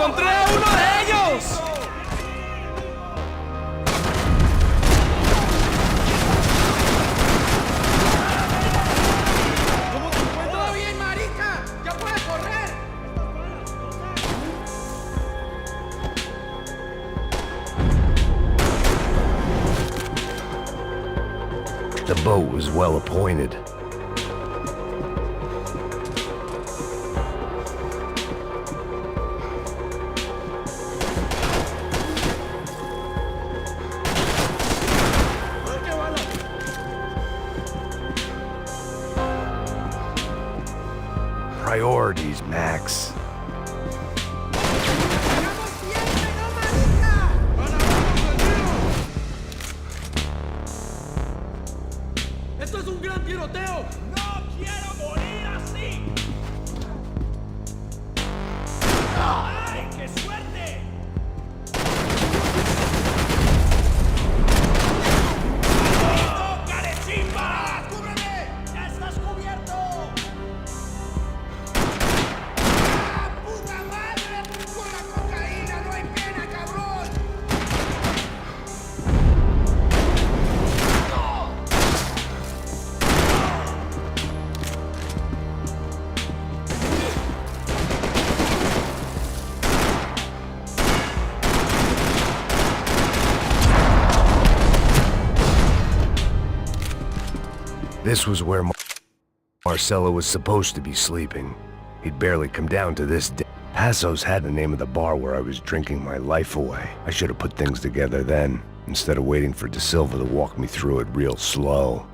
¡Encontré a uno de ellos! ¿Cómo te encuentras? ¡Todo bien, marica! ¡Ya puedes correr! The boat was well appointed. Priorities, Max. ¡Llegamos siempre, no, marica! ¡Esto es un gran tiroteo! ¡No quiero morir así! ¡Ay, qué suerte! ¡Maldito carechimba! ¡Cúbreme! ¡Ya estás cubierto! ¡Ah, puta madre! ¡Con la cocaína no hay pena, cabrón! This was where Marcelo was supposed to be sleeping. He'd barely come down to this day. Passos had the name of the bar where I was drinking my life away. I should have put things together then, instead of waiting for De Silva to walk me through it real slow.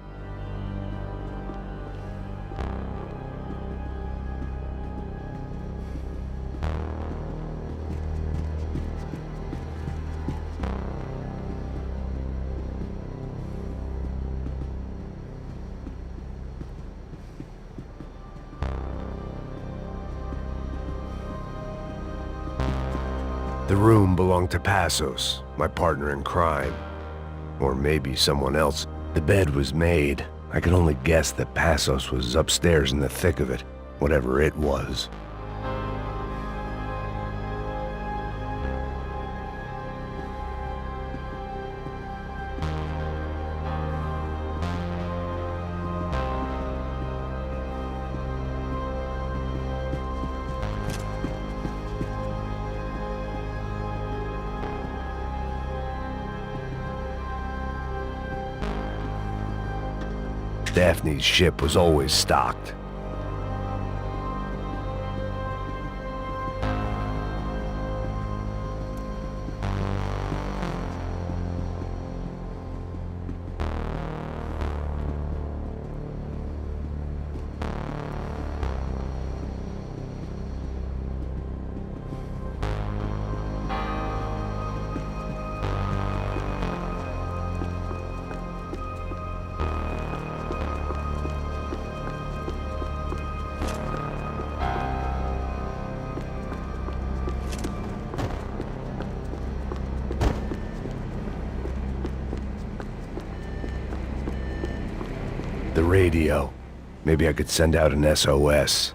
The room belonged to Passos, my partner in crime. Or maybe someone else. The bed was made. I could only guess that Passos was upstairs in the thick of it, whatever it was. Daphne's ship was always stocked. The radio. Maybe I could send out an SOS.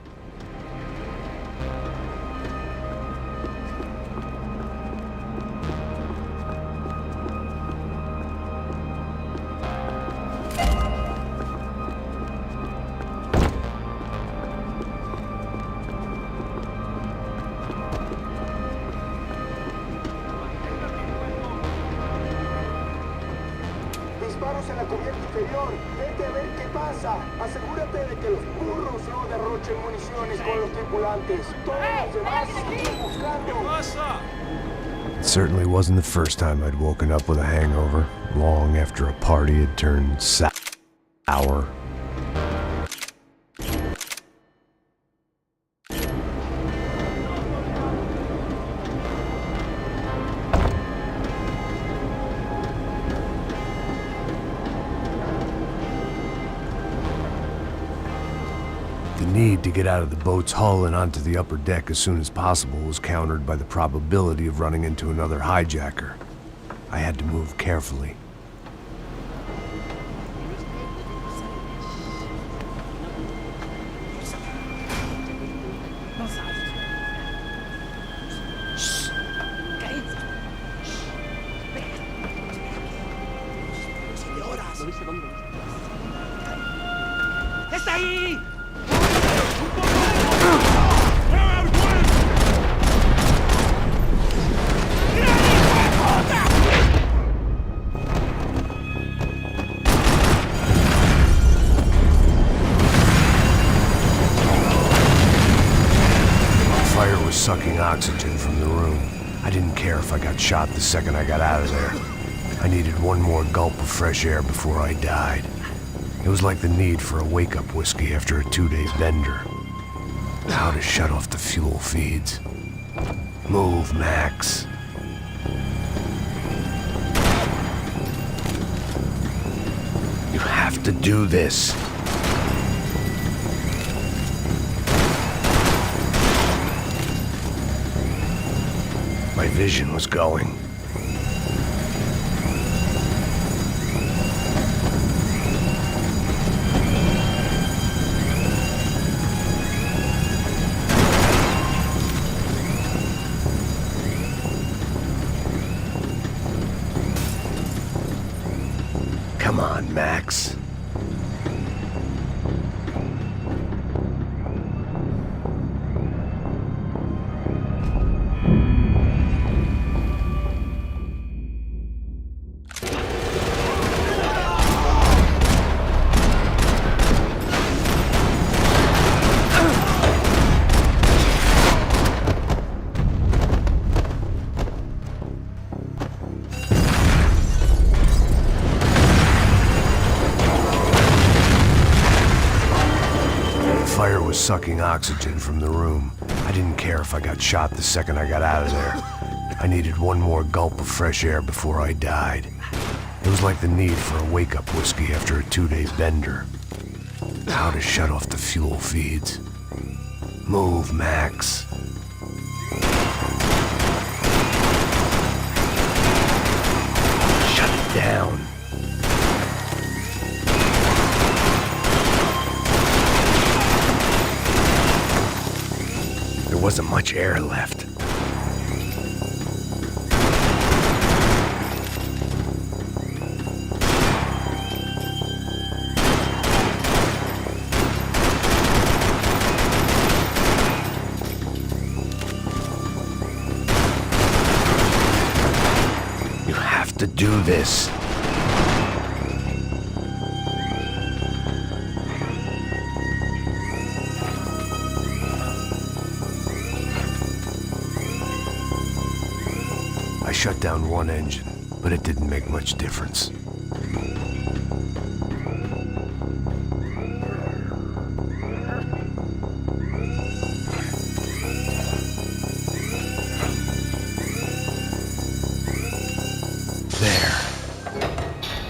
Disparos en la cubierta inferior. Vete a ver qué pasa. Asegúrate de que los burros no derrochen municiones con los tripulantes. Todos los demás siguen buscando. It certainly wasn't the first time I'd woken up with a hangover, long after a party had turned sour. The need to get out of the boat's hull and onto the upper deck as soon as possible was countered by the probability of running into another hijacker. I had to move carefully. care if I got shot the second I got out of there. I needed one more gulp of fresh air before I died. It was like the need for a wake-up whiskey after a 2-day bender. How to shut off the fuel feeds. Move, Max. You have to do this. My vision was going. Come on, Max. Fire was sucking oxygen from the room. I didn't care if I got shot the second I got out of there. I needed one more gulp of fresh air before I died. It was like the need for a wake-up whiskey after a 2-day bender. How to shut off the fuel feeds. Move, Max. Shut it down. There wasn't much air left. You have to do this. I shut down one engine, but it didn't make much difference. There.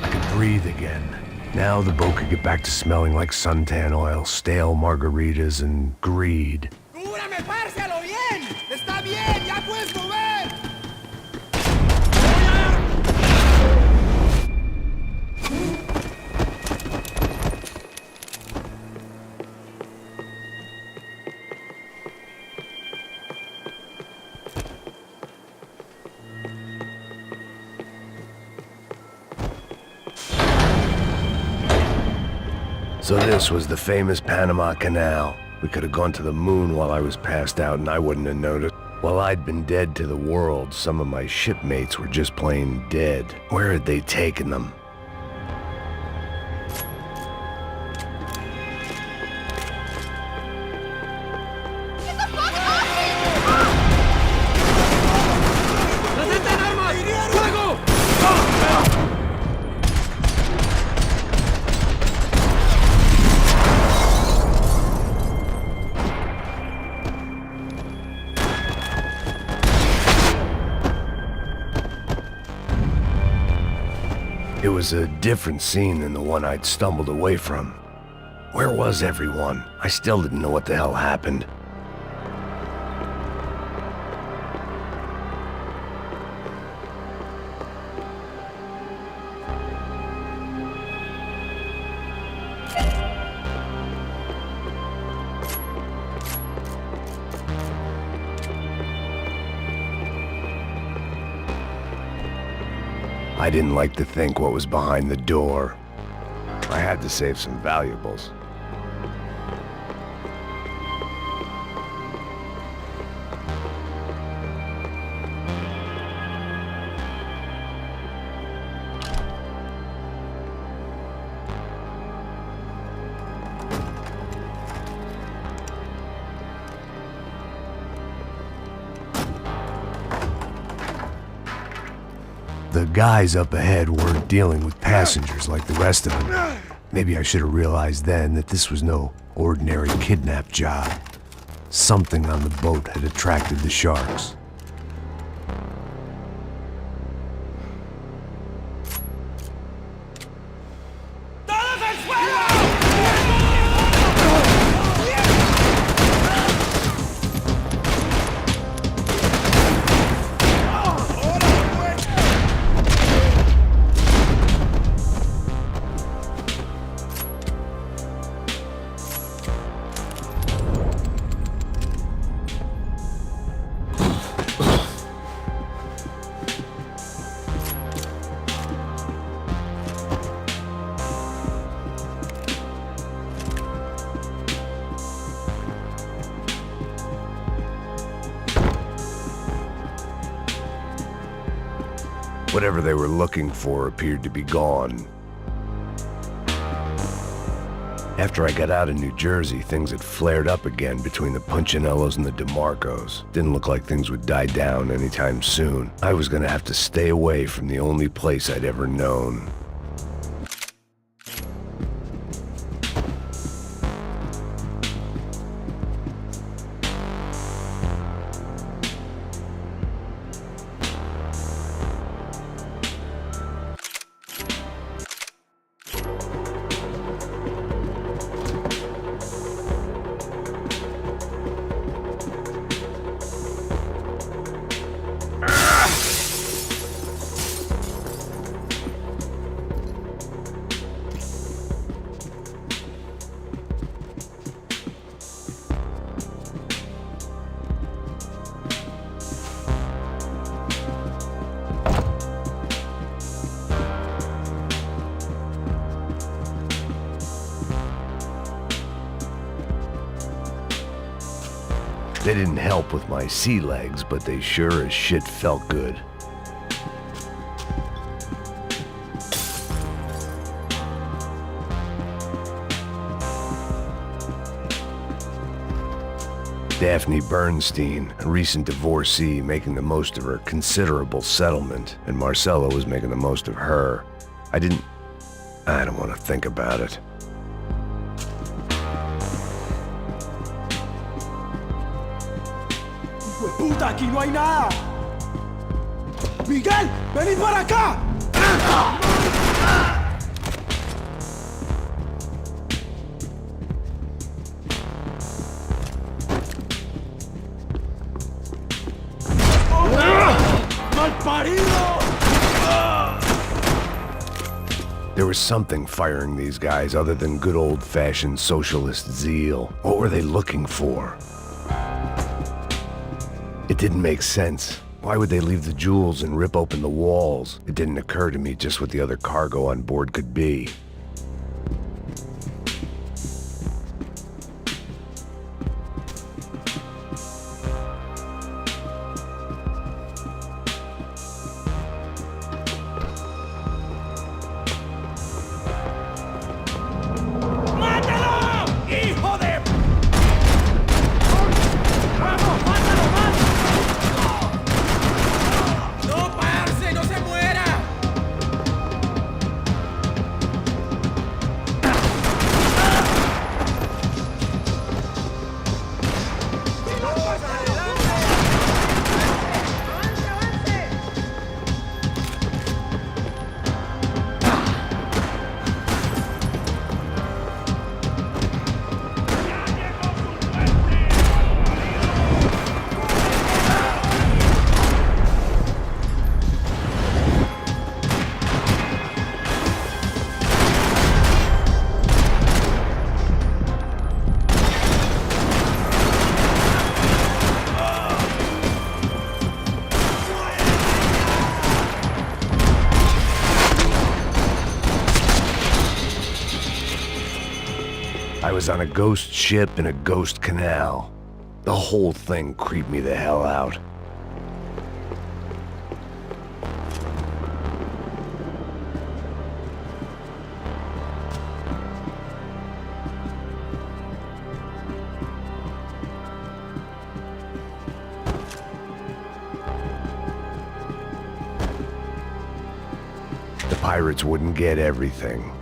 I could breathe again. Now the boat could get back to smelling like suntan oil, stale margaritas, and greed. ¡Cúbrame, parce, a lo bien! ¡Está bien! ¡Ya puedes mover! So this was the famous Panama Canal. We could have gone to the moon while I was passed out and I wouldn't have noticed. While I'd been dead to the world, some of my shipmates were just plain dead. Where had they taken them? ¡Presenten armas! ¡Fuego! It was a different scene than the one I'd stumbled away from. Where was everyone? I still didn't know what the hell happened. I didn't like to think what was behind the door. I had to save some valuables. The guys up ahead weren't dealing with passengers like the rest of them. Maybe I should have realized then that this was no ordinary kidnap job. Something on the boat had attracted the sharks. ¡Todos al suelo! Whatever they were looking for appeared to be gone. After I got out of New Jersey, things had flared up again between the Punchinellos and the DeMarcos. Didn't look like things would die down anytime soon. I was gonna have to stay away from the only place I'd ever known. They didn't help with my sea legs, but they sure as shit felt good. Daphne Bernstein, a recent divorcee, making the most of her considerable settlement, and Marcella was making the most of her. I don't want to think about it. ¡Puta, aquí no hay nada! ¡Miguel, venid para acá! ¡Malparido! There was something firing these guys other than good old-fashioned socialist zeal. What were they looking for? It didn't make sense. Why would they leave the jewels and rip open the walls? It didn't occur to me just what the other cargo on board could be. ¡Mátalo! ¡Hijo de... ¡No, parce! ¡No se muera! I was on a ghost ship in a ghost canal. The whole thing creeped me the hell out. pirates wouldn't get everything.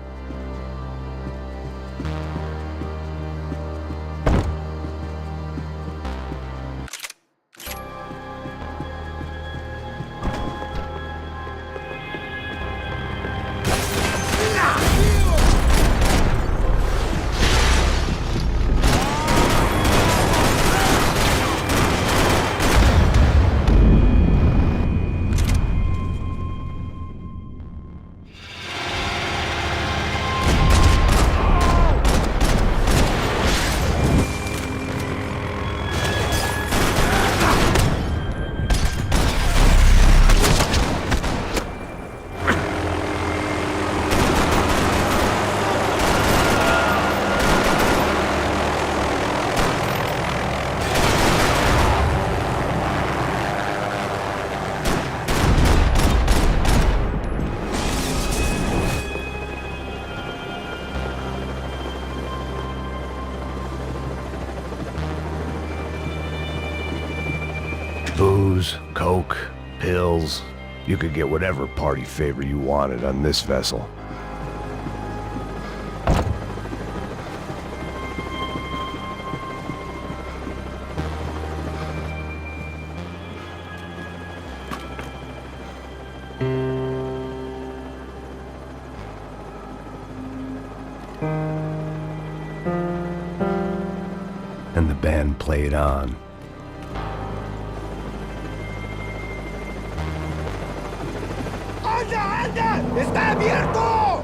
Booze, coke, pills. You could get whatever party favor you wanted on this vessel. And the band played on. ¡Anda, anda! ¡Está abierto!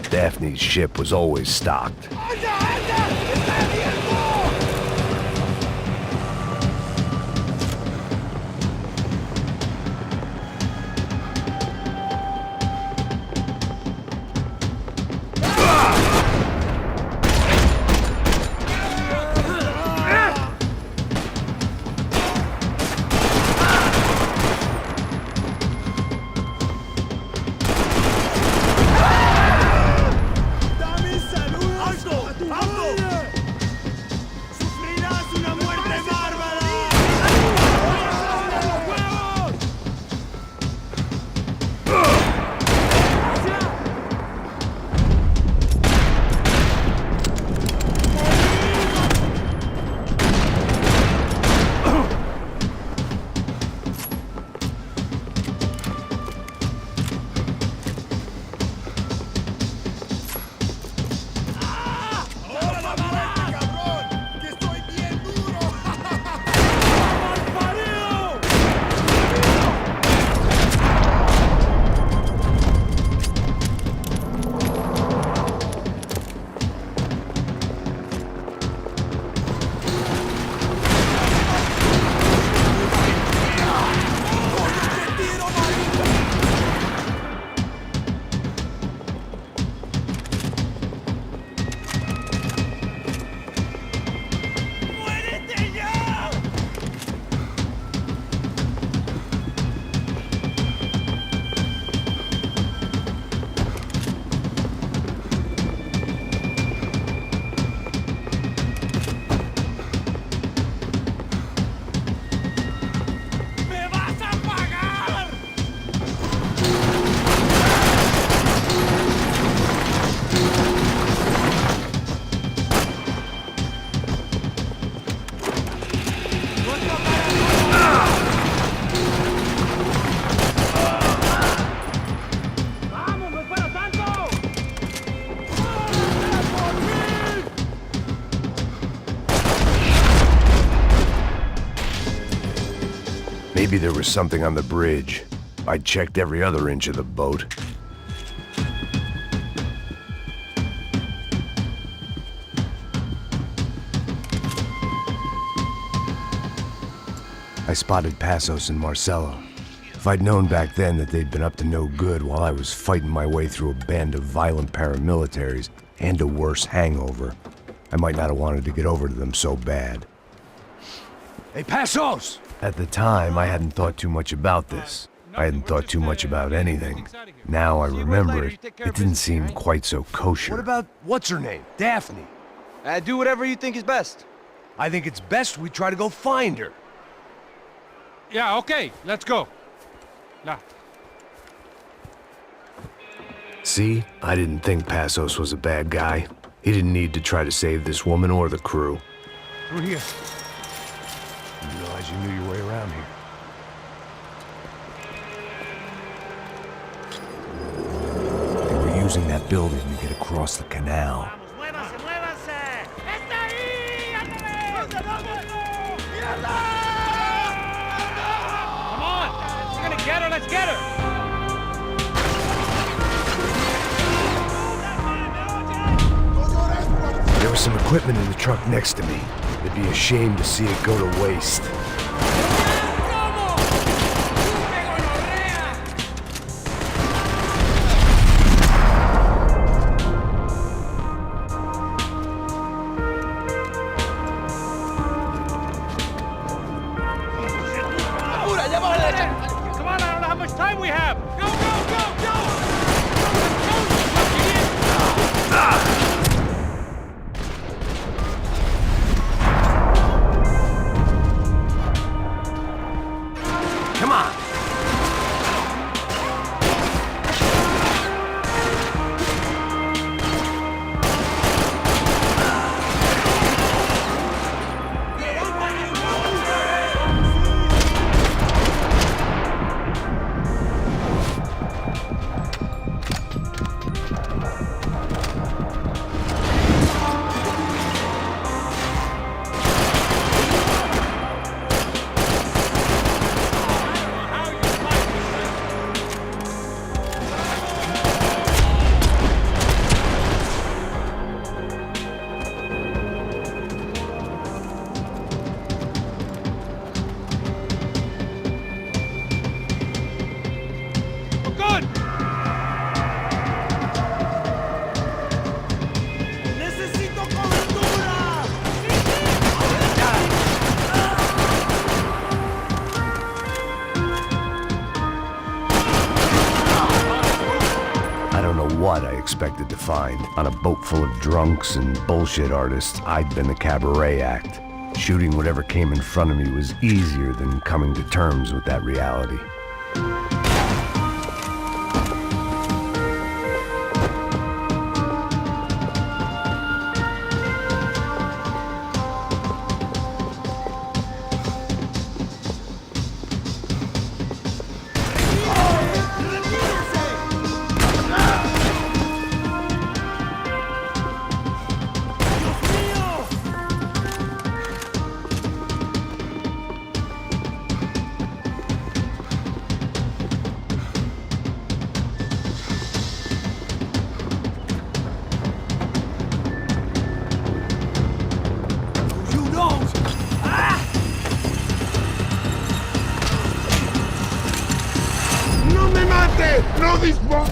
Daphne's ship was always stocked. ¡Anda, anda! ¡Está abierto! there was something on the bridge. I checked every other inch of the boat. I spotted Passos and Marcelo. If I'd known back then that they'd been up to no good while I was fighting my way through a band of violent paramilitaries and a worse hangover, I might not have wanted to get over to them so bad. Hey, Passos! At the time, I hadn't thought too much about this. I hadn't thought too much about anything. Now I remember it, it didn't seem quite so kosher. What about, what's her name? Daphne. Do whatever you think is best. I think it's best we try to go find her. Yeah, okay, let's go. Nah. See? I didn't think Passos was a bad guy. He didn't need to try to save this woman or the crew. Through here. Didn't realize you knew your way around here. They were using that building to get across the canal. Come on! We're gonna get her, let's get her! There was some equipment in the truck next to me. It'd be a shame to see it go to waste. Come on, I don't know how much time we have! Go, go, go, go! Come on! Good! ¡Necesito cobertura! I don't know what I expected to find. On a boat full of drunks and bullshit artists, I'd been the cabaret act. Shooting whatever came in front of me was easier than coming to terms with that reality. ¡No me mate! ¡No dispare!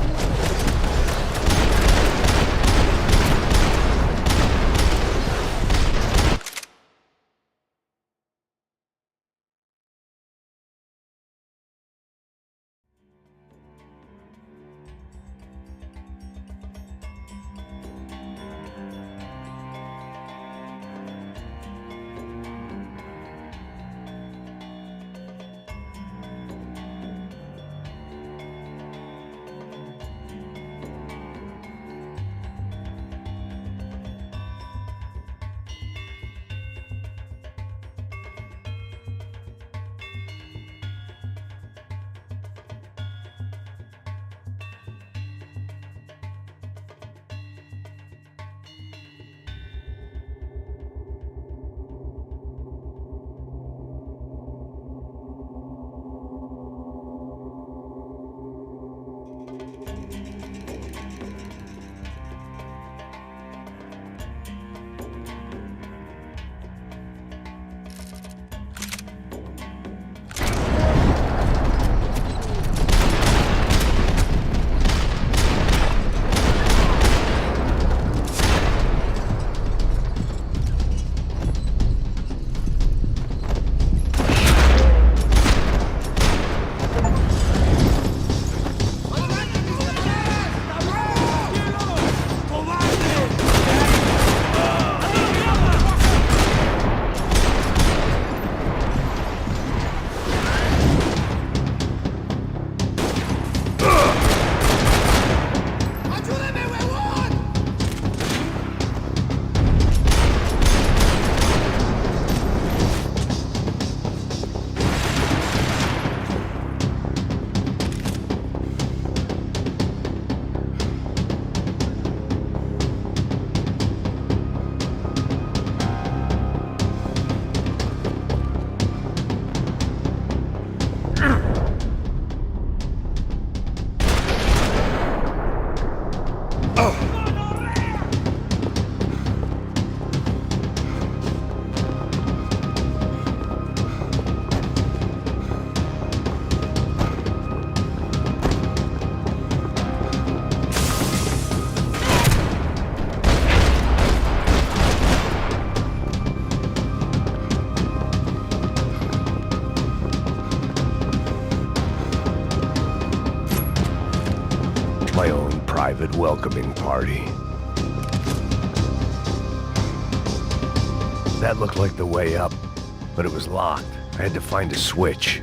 My own private welcoming party. That looked like the way up, but it was locked. I had to find a switch.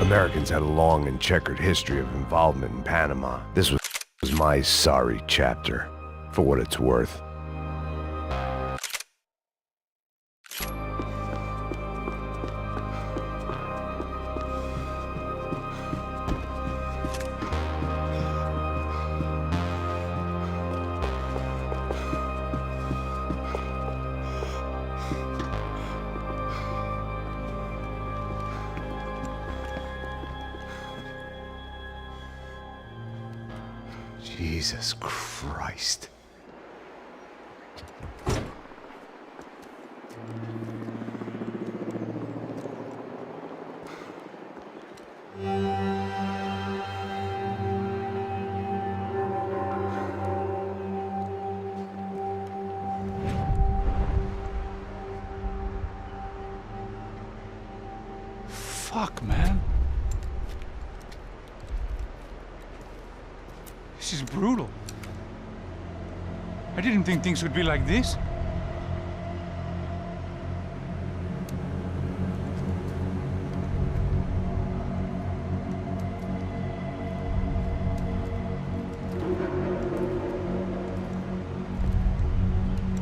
Americans had a long and checkered history of involvement in Panama. This was my sorry chapter, for what it's worth. Jesus Christ. Fuck, man. This is brutal. I didn't think things would be like this.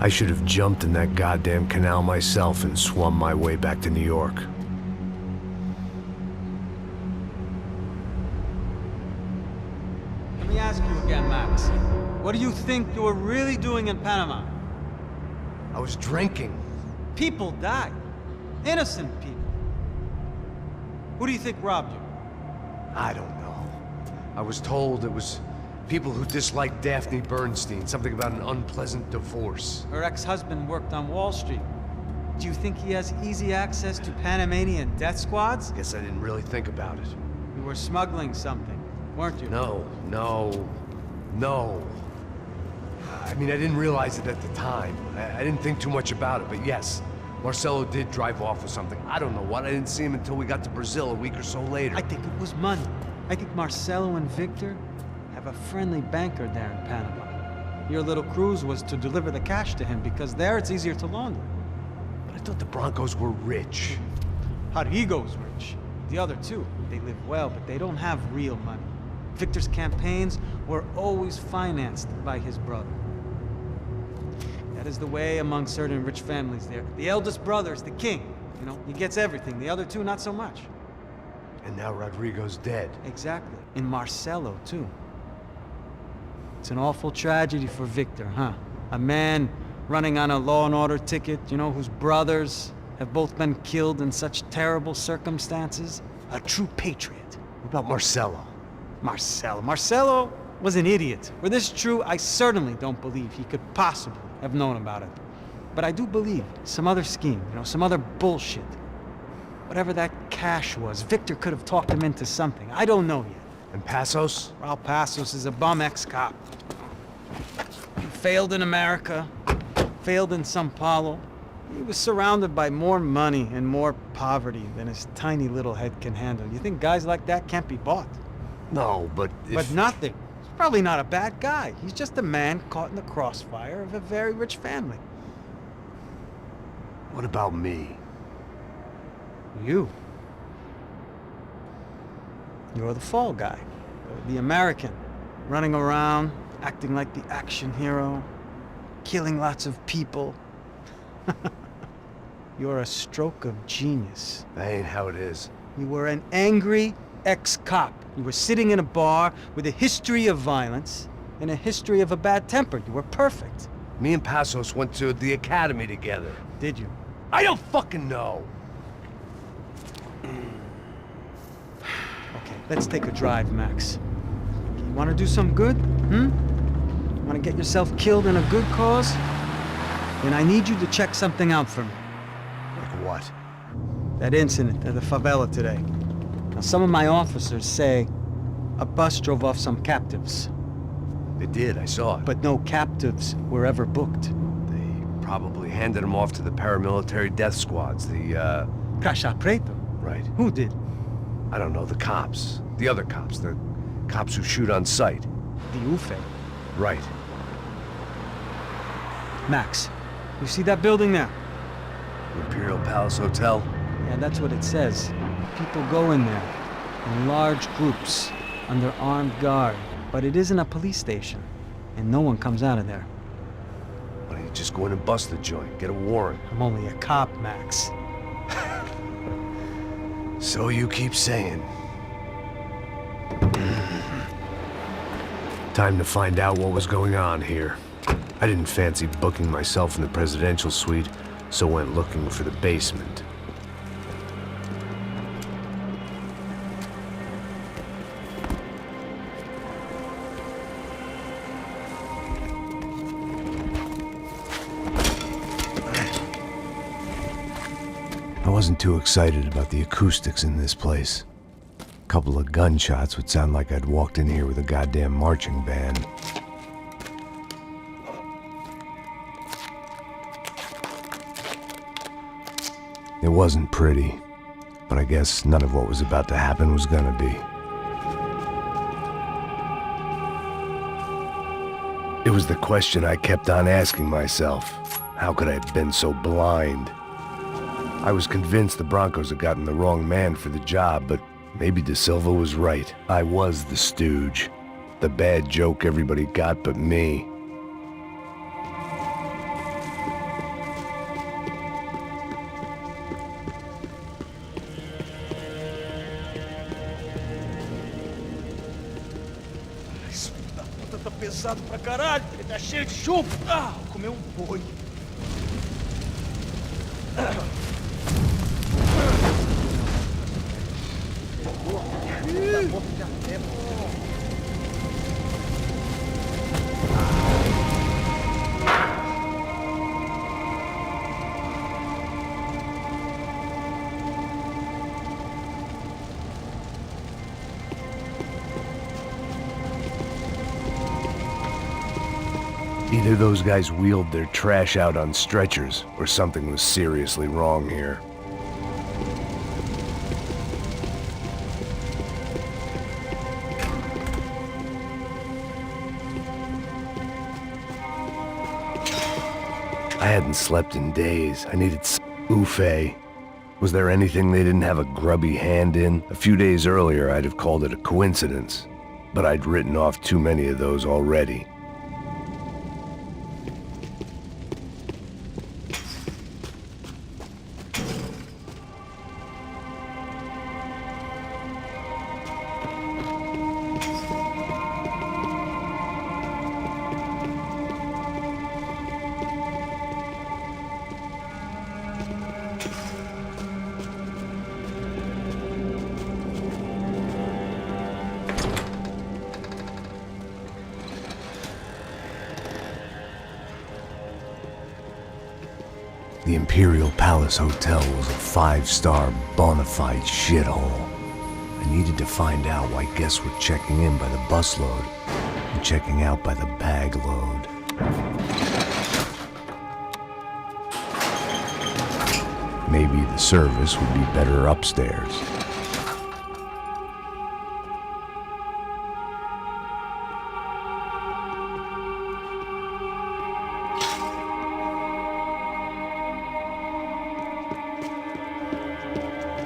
I should have jumped in that goddamn canal myself and swum my way back to New York. Let me ask you again, Max. What do you think you were really doing in Panama? I was drinking. People died. Innocent people. Who do you think robbed you? I don't know. I was told it was people who disliked Daphne Bernstein, something about an unpleasant divorce. Her ex-husband worked on Wall Street. Do you think he has easy access to Panamanian death squads? Guess I didn't really think about it. You were smuggling something, weren't you? No. I mean, I didn't realize it at the time. I didn't think too much about it, but yes, Marcelo did drive off with something. I don't know what. I didn't see him until we got to Brazil a week or so later. I think it was money. I think Marcelo and Victor have a friendly banker there in Panama. Your little cruise was to deliver the cash to him because there it's easier to launder. But I thought the Broncos were rich. Rodrigo's rich. The other two, they live well, but they don't have real money. Victor's campaigns were always financed by his brother. That is the way among certain rich families there. The eldest brother's the king. You know, he gets everything. The other two, not so much. And now Rodrigo's dead. Exactly. And Marcelo, too. It's an awful tragedy for Victor, huh? A man running on a law and order ticket, you know, whose brothers have both been killed in such terrible circumstances. A true patriot. What about Marcelo? Marcelo was an idiot. Were this true, I certainly don't believe he could possibly have known about it. But I do believe some other scheme, you know, some other bullshit. Whatever that cash was, Victor could have talked him into something. I don't know yet. And Passos? Raul Passos is a bum ex-cop. He failed in America, failed in Sao Paulo. He was surrounded by more money and more poverty than his tiny little head can handle. You think guys like that can't be bought? No, but But nothing. He's probably not a bad guy. He's just a man caught in the crossfire of a very rich family. What about me? You. You're the fall guy. The American. Running around, acting like the action hero. Killing lots of people. You're a stroke of genius. That ain't how it is. You were an angry ex-cop. You were sitting in a bar with a history of violence and a history of a bad temper. You were perfect. Me and Passos went to the academy together. Did you? I don't fucking know. Okay, let's take a drive, Max. You want to do some good? Want to get yourself killed in a good cause? Then I need you to check something out for me. Like what? That incident at the favela today. Now, some of my officers say a bus drove off some captives. They did, I saw it. But no captives were ever booked. They probably handed them off to the paramilitary death squads, the, Caixa Preto? Right. Who did? I don't know, the cops. The other cops, the cops who shoot on sight. The UFE. Right. Max, you see that building there? Imperial Palace Hotel? Yeah, that's what it says. People go in there, in large groups, under armed guard. But it isn't a police station, and no one comes out of there. Why don't you just go in and bust the joint, get a warrant? I'm only a cop, Max. So you keep saying. Time to find out what was going on here. I didn't fancy booking myself in the presidential suite, so went looking for the basement. I wasn't too excited about the acoustics in this place. A couple of gunshots would sound like I'd walked in here with a goddamn marching band. It wasn't pretty, but I guess none of what was about to happen was gonna be. It was the question I kept on asking myself. How could I have been so blind? I was convinced the Broncos had gotten the wrong man for the job, but maybe De Silva was right. I was the stooge. The bad joke everybody got but me. Isso da puta tá pesado pra caralho. Ele tá cheio de chumbo. Ah, comeu um boi. Either those guys wheeled their trash out on stretchers, or something was seriously wrong here. I hadn't slept in days. I needed buffet. Was there anything they didn't have a grubby hand in? A few days earlier, I'd have called it a coincidence, but I'd written off too many of those already. The Imperial Palace Hotel was a five-star bona fide shithole. I needed to find out why guests were checking in by the busload and checking out by the bag load. Maybe the service would be better upstairs.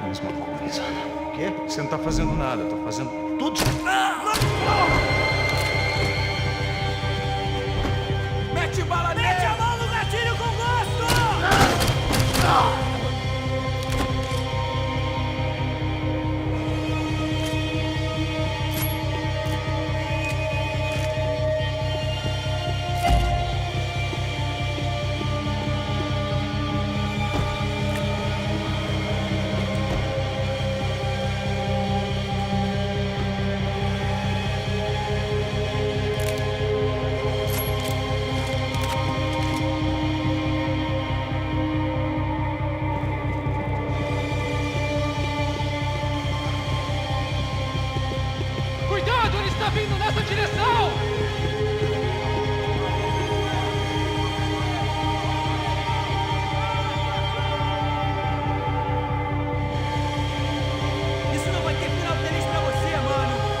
Mesma coisa. O quê? Você não tá fazendo nada, tá fazendo tudo. Mete bala nele! Mete a mão no gatilho com gosto! Cuidado, ele está vindo nessa direção! Isso não vai ter final feliz pra você, mano!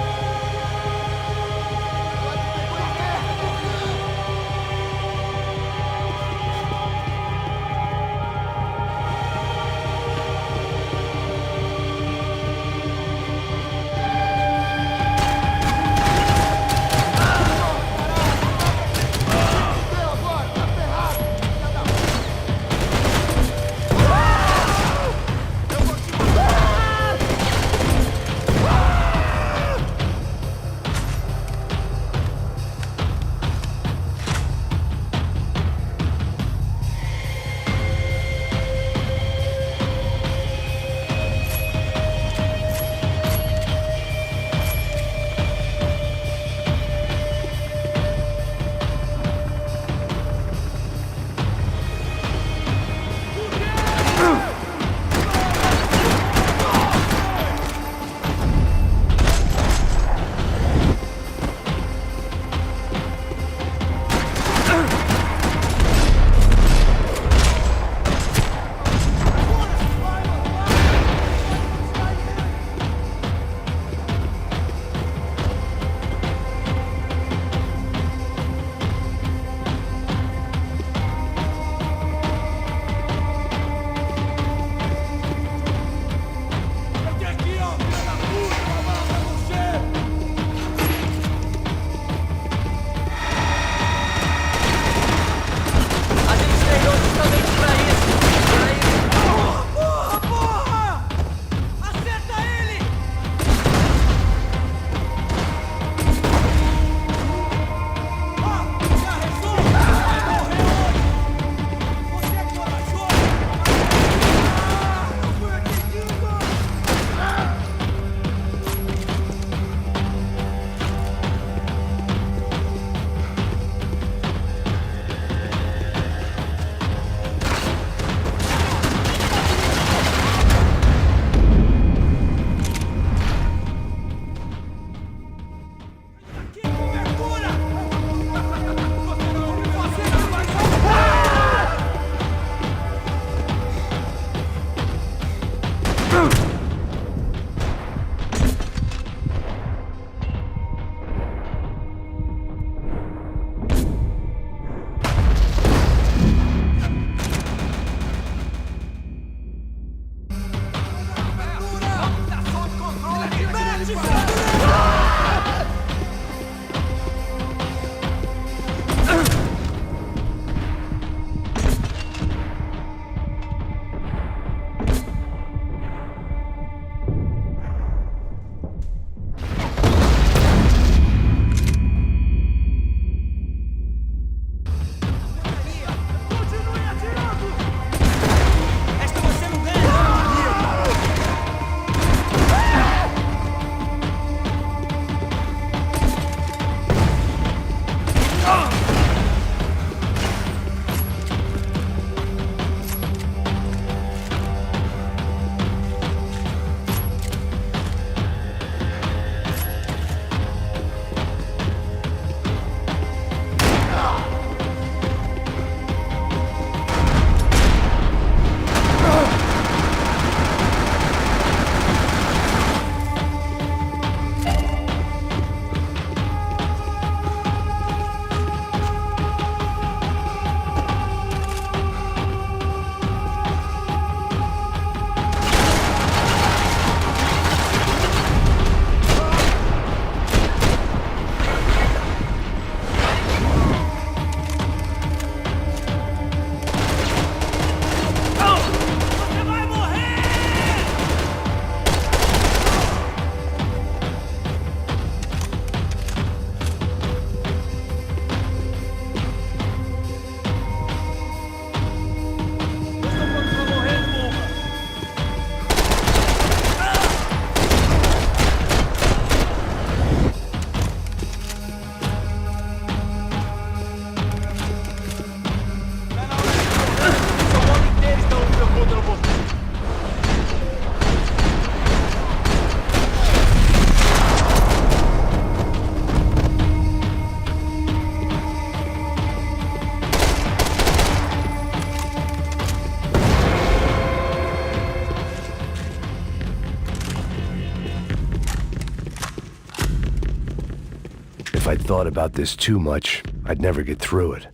I thought about this too much, I'd never get through it.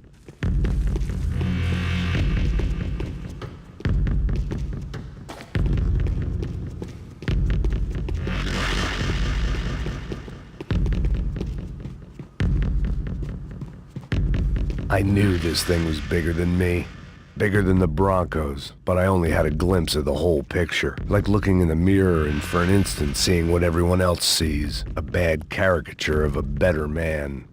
I knew this thing was bigger than me, bigger than the Broncos, but I only had a glimpse of the whole picture, like looking in the mirror and for an instant seeing what everyone else sees, a bad caricature of a better man.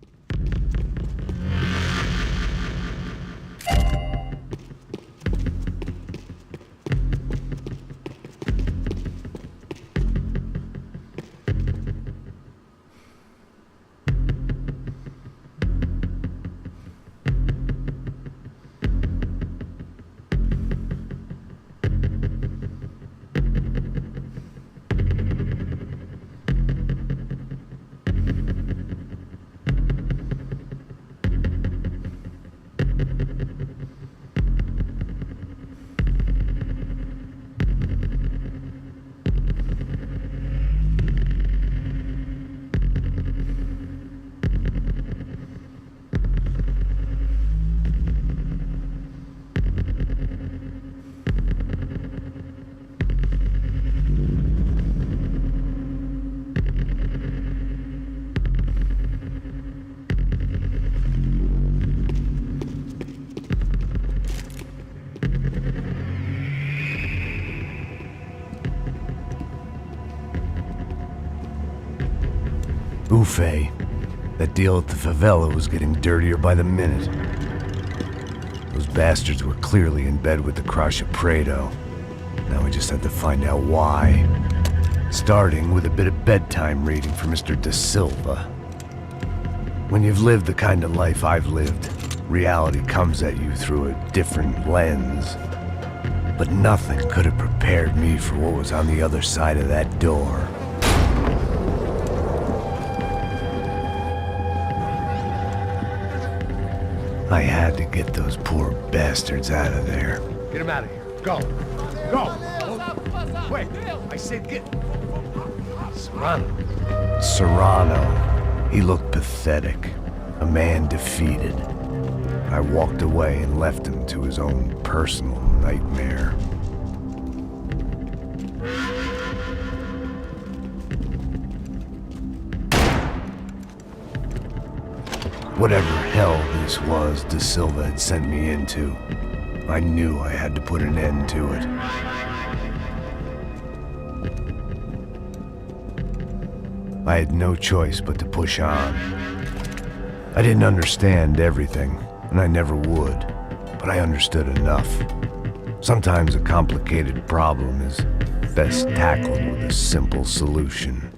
Ufe. That deal at the favela was getting dirtier by the minute. Those bastards were clearly in bed with the Crusher Prado. Now we just had to find out why. Starting with a bit of bedtime reading for Mr. Da Silva. When you've lived the kind of life I've lived, reality comes at you through a different lens. But nothing could have prepared me for what was on the other side of that door. I had to get those poor bastards out of there. Get him out of here. Go. Go. Wait. I said get... Serrano. He looked pathetic. A man defeated. I walked away and left him to his own personal nightmare. Whatever hell this was Da Silva had sent me into, I knew I had to put an end to it. I had no choice but to push on. I didn't understand everything, and I never would, but I understood enough. Sometimes a complicated problem is best tackled with a simple solution.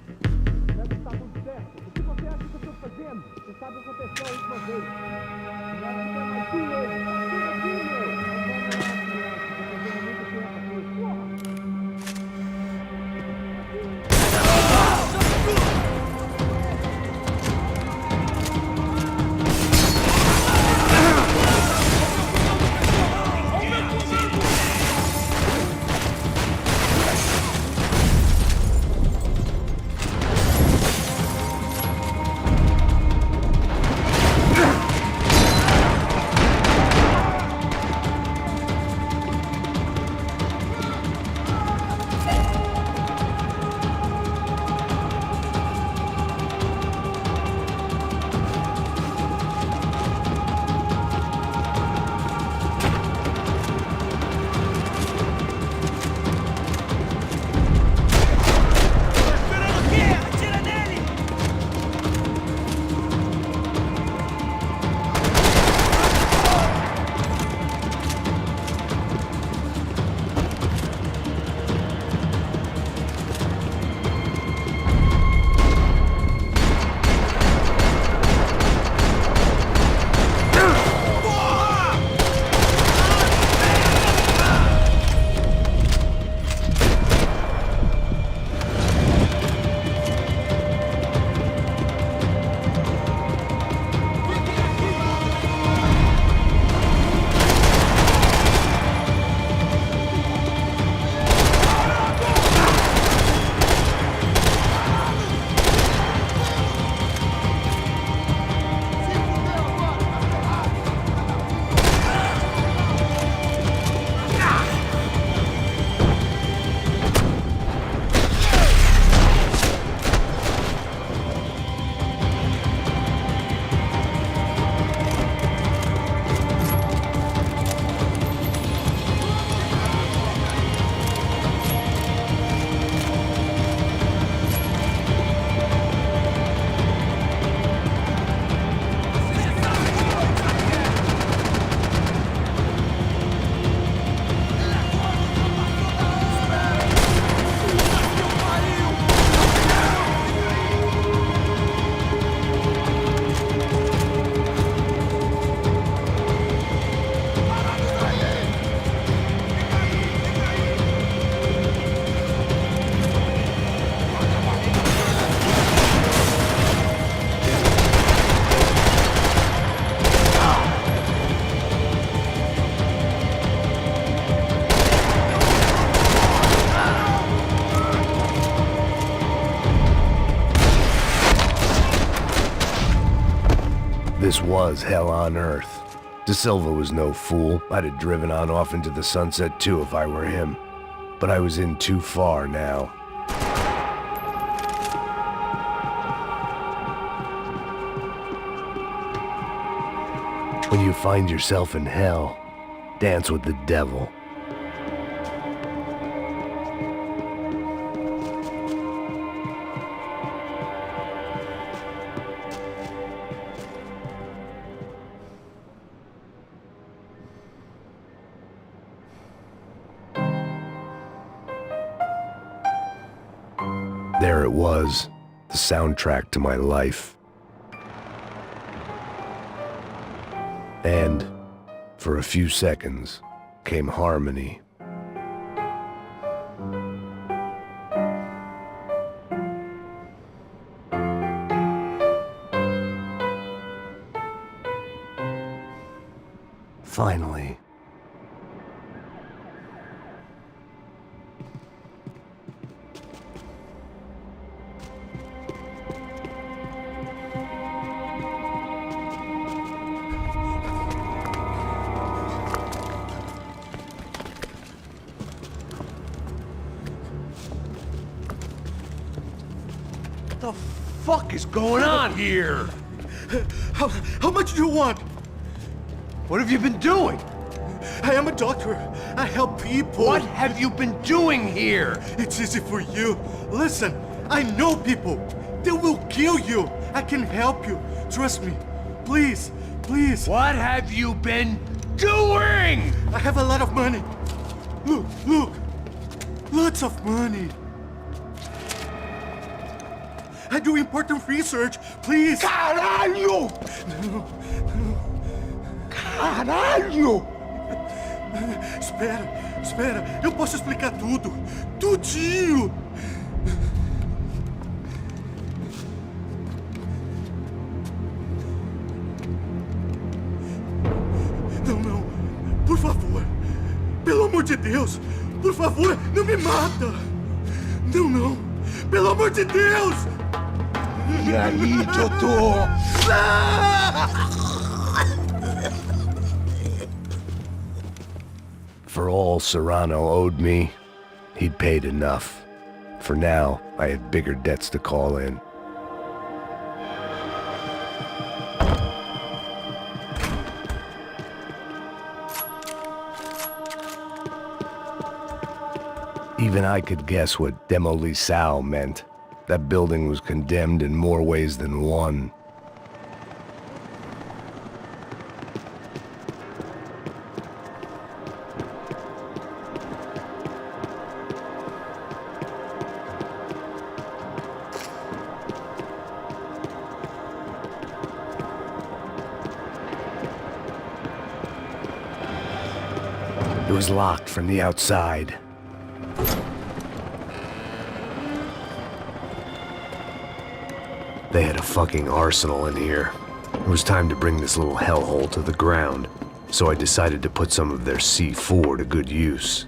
This was hell on earth. De Silva was no fool. I'd have driven on off into the sunset too if I were him. But I was in too far now. When you find yourself in hell, dance with the devil. There it was, the soundtrack to my life. And, for a few seconds, came harmony. Finally. What the fuck is going on here? How much do you want? What have you been doing? I am a doctor. I help people. What have you been doing here? It's easy for you. Listen, I know people. They will kill you. I can help you. Trust me. Please, please. What have you been doing? I have a lot of money. Look, look. Lots of money. I do important research. Please. Caralho! Caralho! Espera. Eu posso explicar tudo. Tudinho. Não. Por favor. Pelo amor de Deus. Por favor, não me mata. Não. Pelo amor de Deus. E aí, doutor? For all Serrano owed me, he'd paid enough. For now, I had bigger debts to call in. Even I could guess what Demolisal meant. That building was condemned in more ways than one. It was locked from the outside. They had a fucking arsenal in here. It was time to bring this little hellhole to the ground, so I decided to put some of their C4 to good use.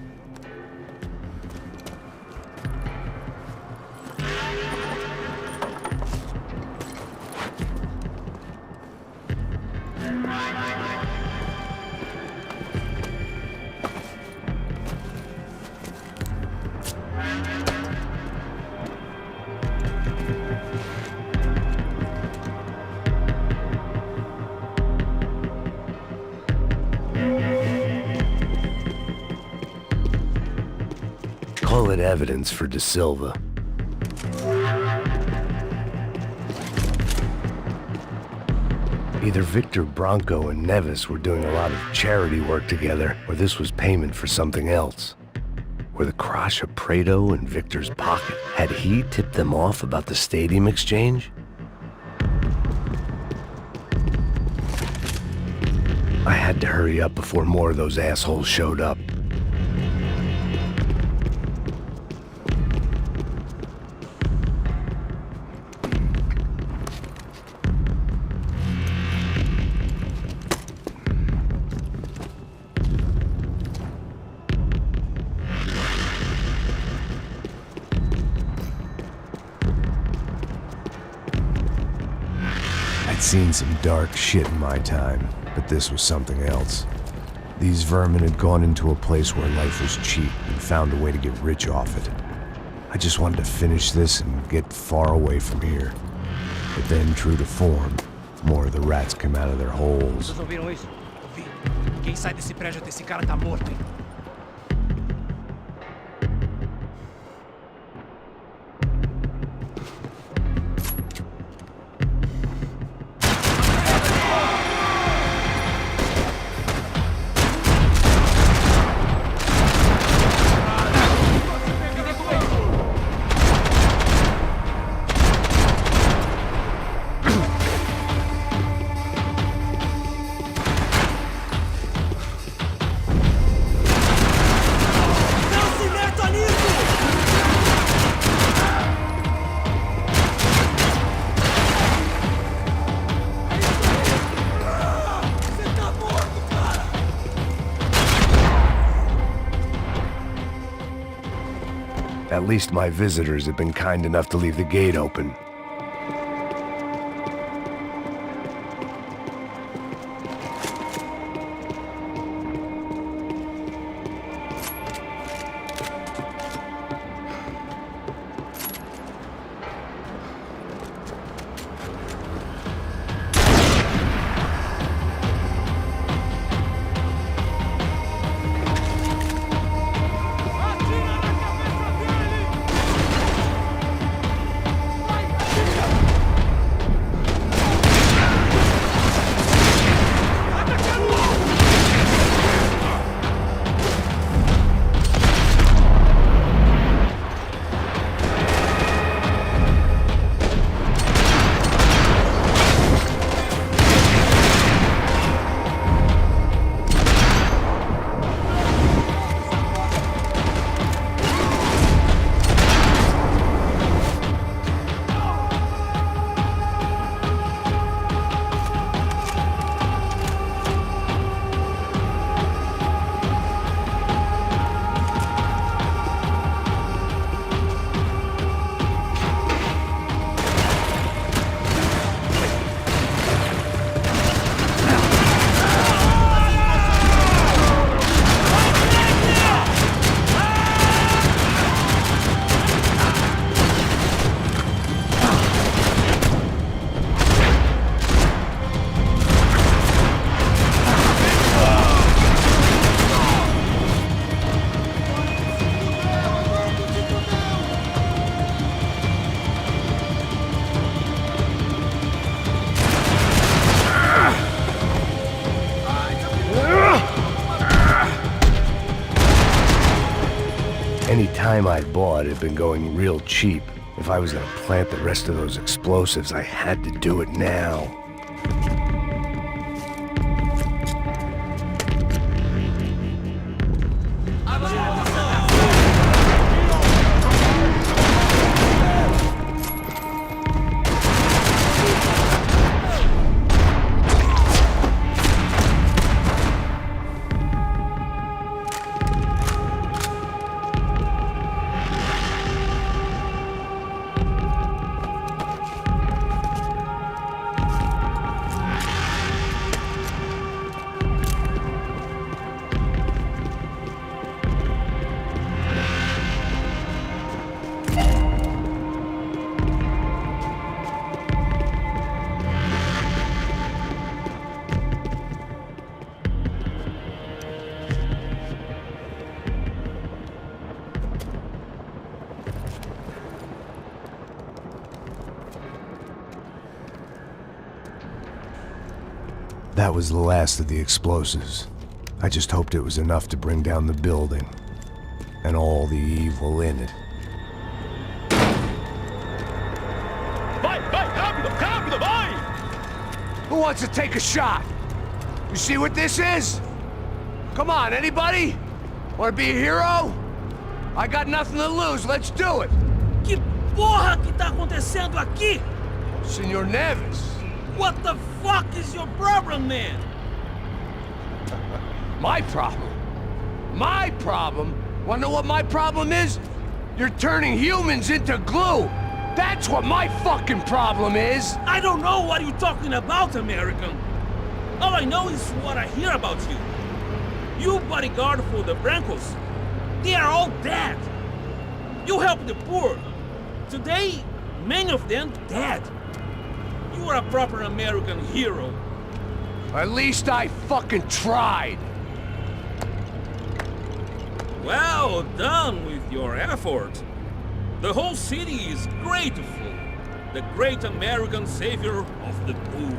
Call it evidence for De Silva. Either Victor Bronco and Nevis were doing a lot of charity work together, or this was payment for something else. Were the Crash of Prado in Victor's pocket? Had he tipped them off about the stadium exchange? I had to hurry up before more of those assholes showed up. I'd seen some dark shit in my time, but this was something else. These vermin had gone into a place where life was cheap and found a way to get rich off it. I just wanted to finish this and get far away from here. But then, true to form, more of the rats came out of their holes. Vocês ouviram isso? Ouvi. Quem sai desse prédio desse cara tá morto, hein? At least my visitors had been kind enough to leave the gate open. Any time I'd bought had been going real cheap. If I was gonna plant the rest of those explosives, I had to do it now. That was the last of the explosives. I just hoped it was enough to bring down the building and all the evil in it. Vai, rápido, rápido, vai! Who wants to take a shot? You see what this is? Come on, anybody? Want to be a hero? I got nothing to lose, let's do it! Que porra que tá acontecendo aqui? Senor Neves. What the fuck is your problem, man? My problem? My problem? Wanna know what my problem is? You're turning humans into glue! That's what my fucking problem is! I don't know what you're talking about, American. All I know is what I hear about you. You bodyguard for the Brancos. They are all dead. You help the poor. Today, many of them dead. You are a proper American hero. At least I fucking tried! Well done with your effort. The whole city is grateful. The great American savior of the poor.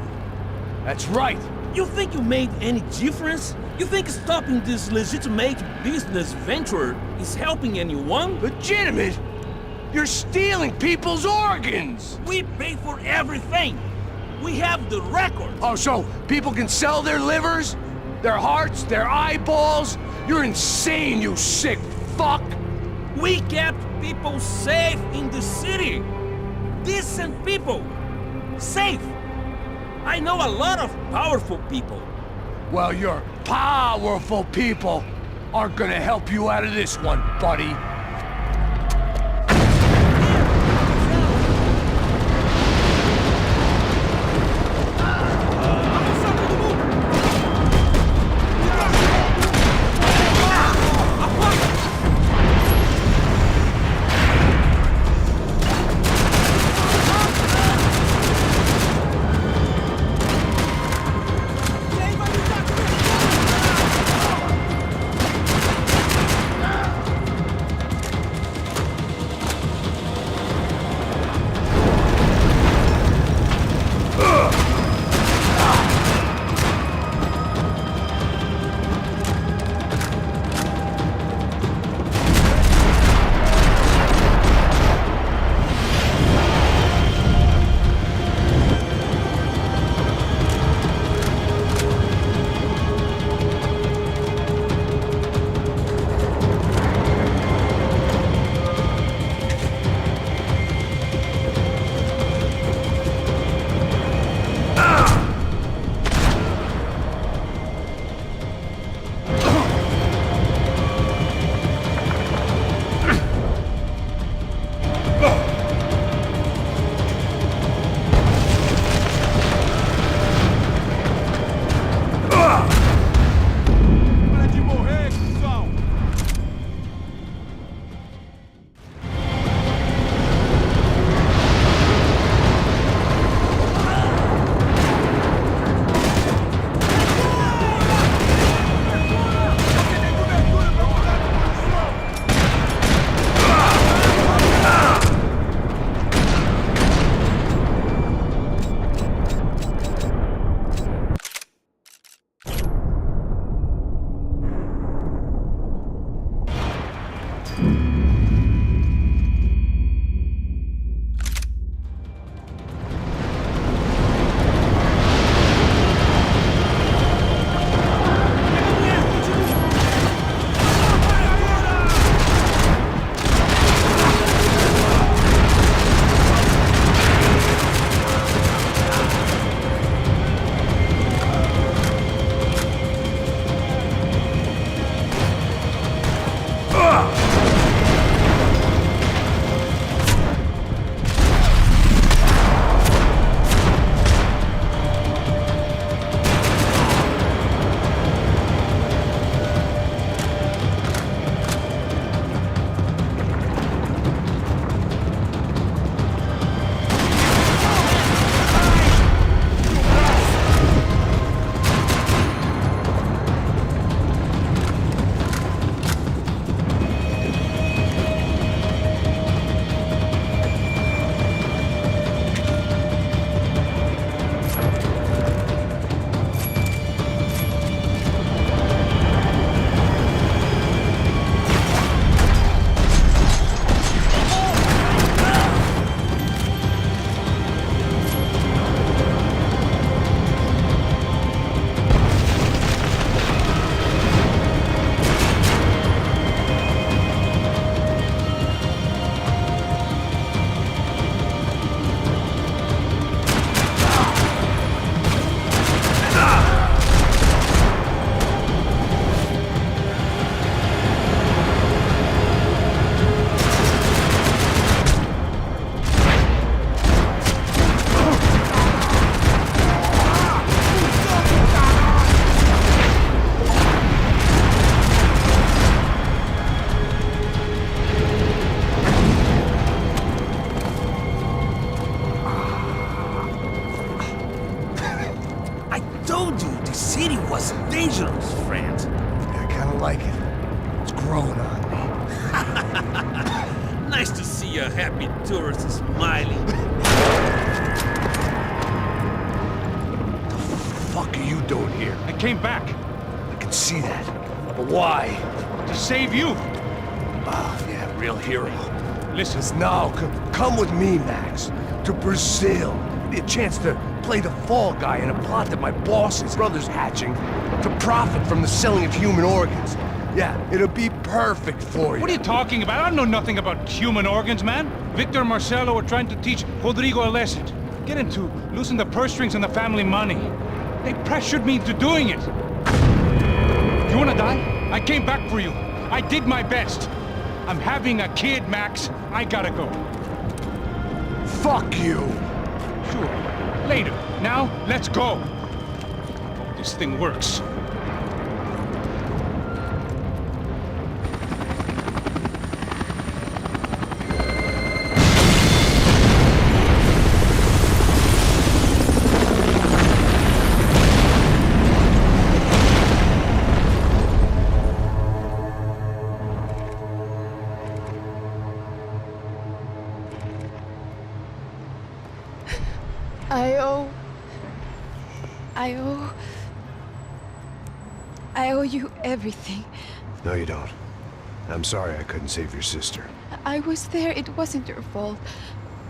That's right! You think you made any difference? You think stopping this legitimate business venture is helping anyone? Legitimate? You're stealing people's organs! We pay for everything. We have the record. Oh, so people can sell their livers? Their hearts? Their eyeballs? You're insane, you sick fuck! We kept people safe in the city. Decent people. Safe. I know a lot of powerful people. Well, your powerful people aren't gonna help you out of this one, buddy. city was dangerous, friend. I kinda like it. It's growing on me. Nice to see a happy tourist smiling. The fuck are you doing here? I came back I can see that. But why? to save you. Oh, yeah, real hero. Listen, Now, come with me, Max. To Brazil. Be a chance to play the fall guy in a plot that my boss's brother's hatching to profit from the selling of human organs. Yeah, it'll be perfect for you. what are you talking about? I know nothing about human organs, man. Victor and Marcelo were trying to teach Rodrigo a lesson. Get him to loosen the purse strings on the family money. They pressured me into doing it. You wanna die? I came back for you. I did my best. I'm having a kid, Max. I gotta go. Fuck you! Sure. Later. Now, let's go. Hope this thing works. I owe you everything. No, you don't. I'm sorry I couldn't save your sister. I was there. It wasn't your fault.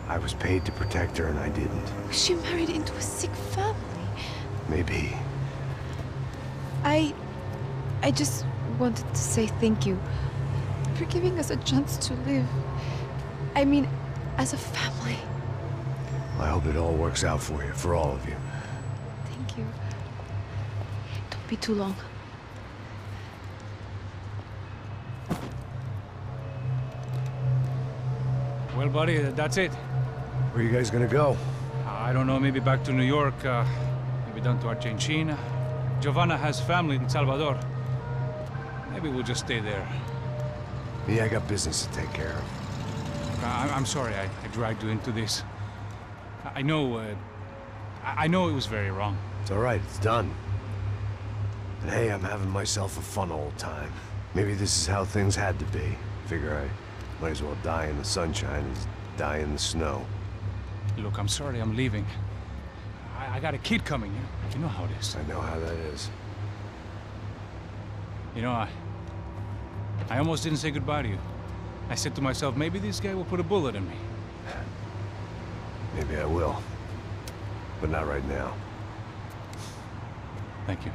I was paid to protect her and I didn't. She married into a sick family. Maybe. I just wanted to say thank you for giving us a chance to live. I mean, as a family. I hope it all works out for you, for all of you. Thank you. Don't be too long. Well, buddy, that's it. Where are you guys gonna go? I don't know, maybe back to New York, maybe down to Argentina. Giovanna has family in Salvador. Maybe we'll just stay there. Yeah, I got business to take care of. I'm sorry I dragged you into this. I know, I know it was very wrong. It's all right, it's done. And hey, I'm having myself a fun old time. Maybe this is how things had to be. Figure I might as well die in the sunshine as die in the snow. Look, I'm sorry I'm leaving. I got a kid coming, you know how it is. I know how that is. You know, I almost didn't say goodbye to you. I said to myself, maybe this guy will put a bullet in me. Maybe I will. But not right now. Thank you.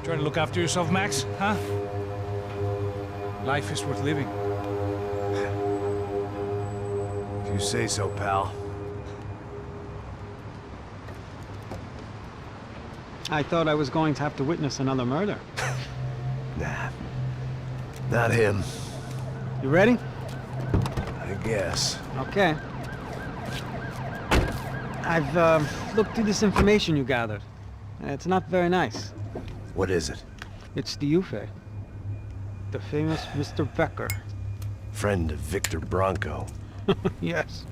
Try to look after yourself, Max, huh? Life is worth living. If you say so, pal. I thought I was going to have to witness another murder. Nah. Not him. You ready? I guess. Okay. I've looked through this information you gathered. It's not very nice. What is it? It's the Ufe. The famous Mr. Becker. Friend of Victor Bronco. Yes.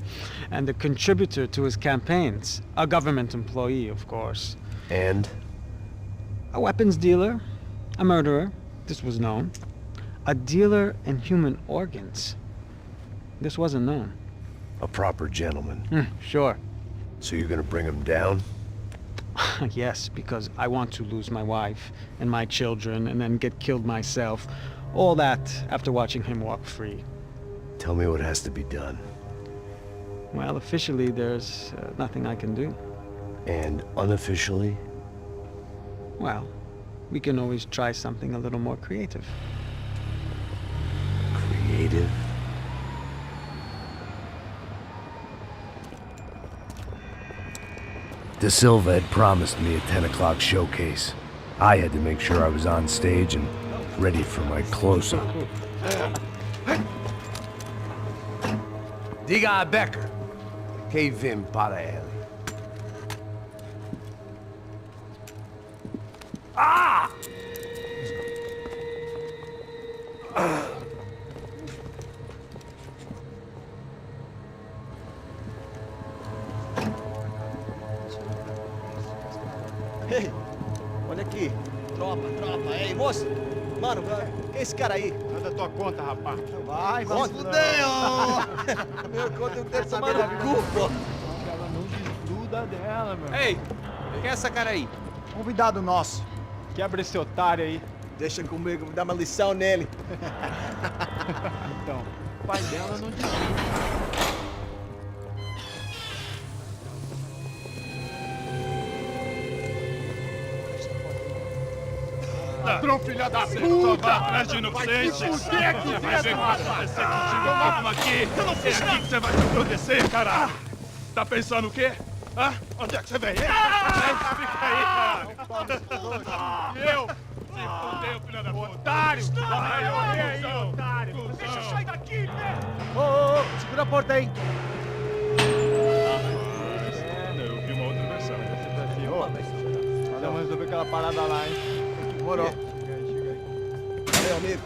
And a contributor to his campaigns. A government employee, of course. And? A weapons dealer. A murderer. This was known. A dealer in human organs. This wasn't known. A proper gentleman. Sure. So you're gonna bring him down? Yes, because I want to lose my wife and my children and then get killed myself. All that after watching him walk free. Tell me what has to be done. Well, officially, there's nothing I can do. And unofficially? Well, we can always try something a little more creative. Creative? De Silva had promised me a 10 o'clock showcase. I had to make sure I was on stage and ready for my close-up. Diga a Becker. Que vim para ele. Ah! aqui. Tropa. Ei, moço. Mano, quem é esse cara aí? Manda tua conta, rapaz. Vai, fudeu! Meu conta eu quero tomar no cu, pô. Ela não desgruda dela, meu. Ei, quem é essa cara aí? Convidado nosso. Quebra esse otário aí. Deixa comigo, vou dar uma lição nele. Então, o pai dela não desgruda. Ladrão, filha da puta! Atrás de inocente! Vai se fuder aqui dentro, rapaz! Vamos aqui! Eu não fiz nada! Aqui que você vai se proteger, cara! Tá pensando o quê? Hã? Onde é que você vem? Fica aí, cara! E eu? Se fudeu, filha da puta! Otário! Vai, aí, otário! Deixa eu sair daqui, velho! Ô, segura a porta aí. Eu vi uma outra versão. Vamos resolver aquela parada lá, hein? Demorou. Chega aí. Valeu, amigo.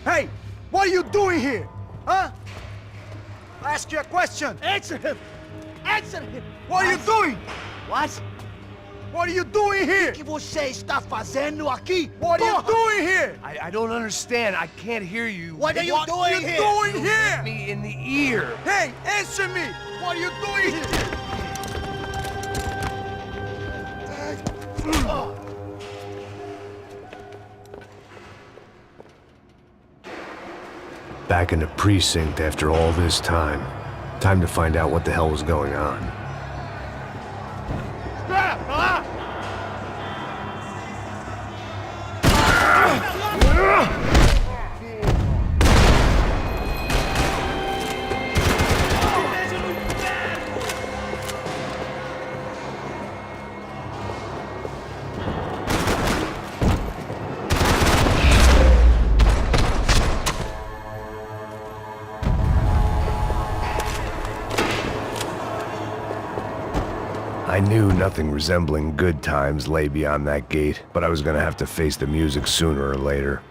Hey! What are you doing here? Huh? I ask you a question. Answer him! Answer him! What are you doing? What? What are you doing here? O que você está fazendo aqui? What are you doing here? I don't understand. I can't hear you. What are you doing here? Doing here? Me in the ear. Hey, answer me! What are you doing here? Back in the precinct after all this time. Time to find out what the hell was going on. I knew nothing resembling good times lay beyond that gate, but I was gonna have to face the music sooner or later.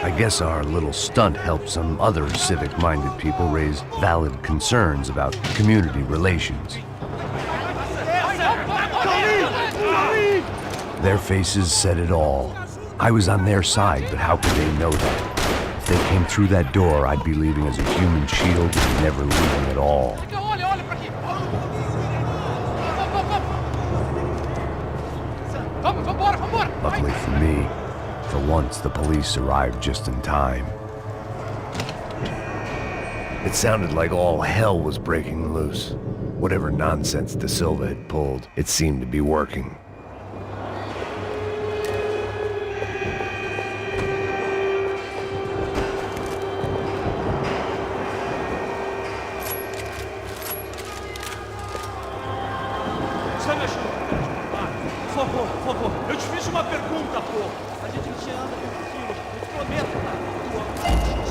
I guess our little stunt helped some other civic-minded people raise valid concerns about community relations. Their faces said it all. I was on their side, but how could they know that? If they came through that door, I'd be leaving as a human shield and never leaving at all. Luckily for me, for once, the police arrived just in time. It sounded like all hell was breaking loose. Whatever nonsense De Silva had pulled, it seemed to be working. Por favor, eu te fiz uma pergunta, pô. A gente te anda tranquilo, eu te prometo, cara.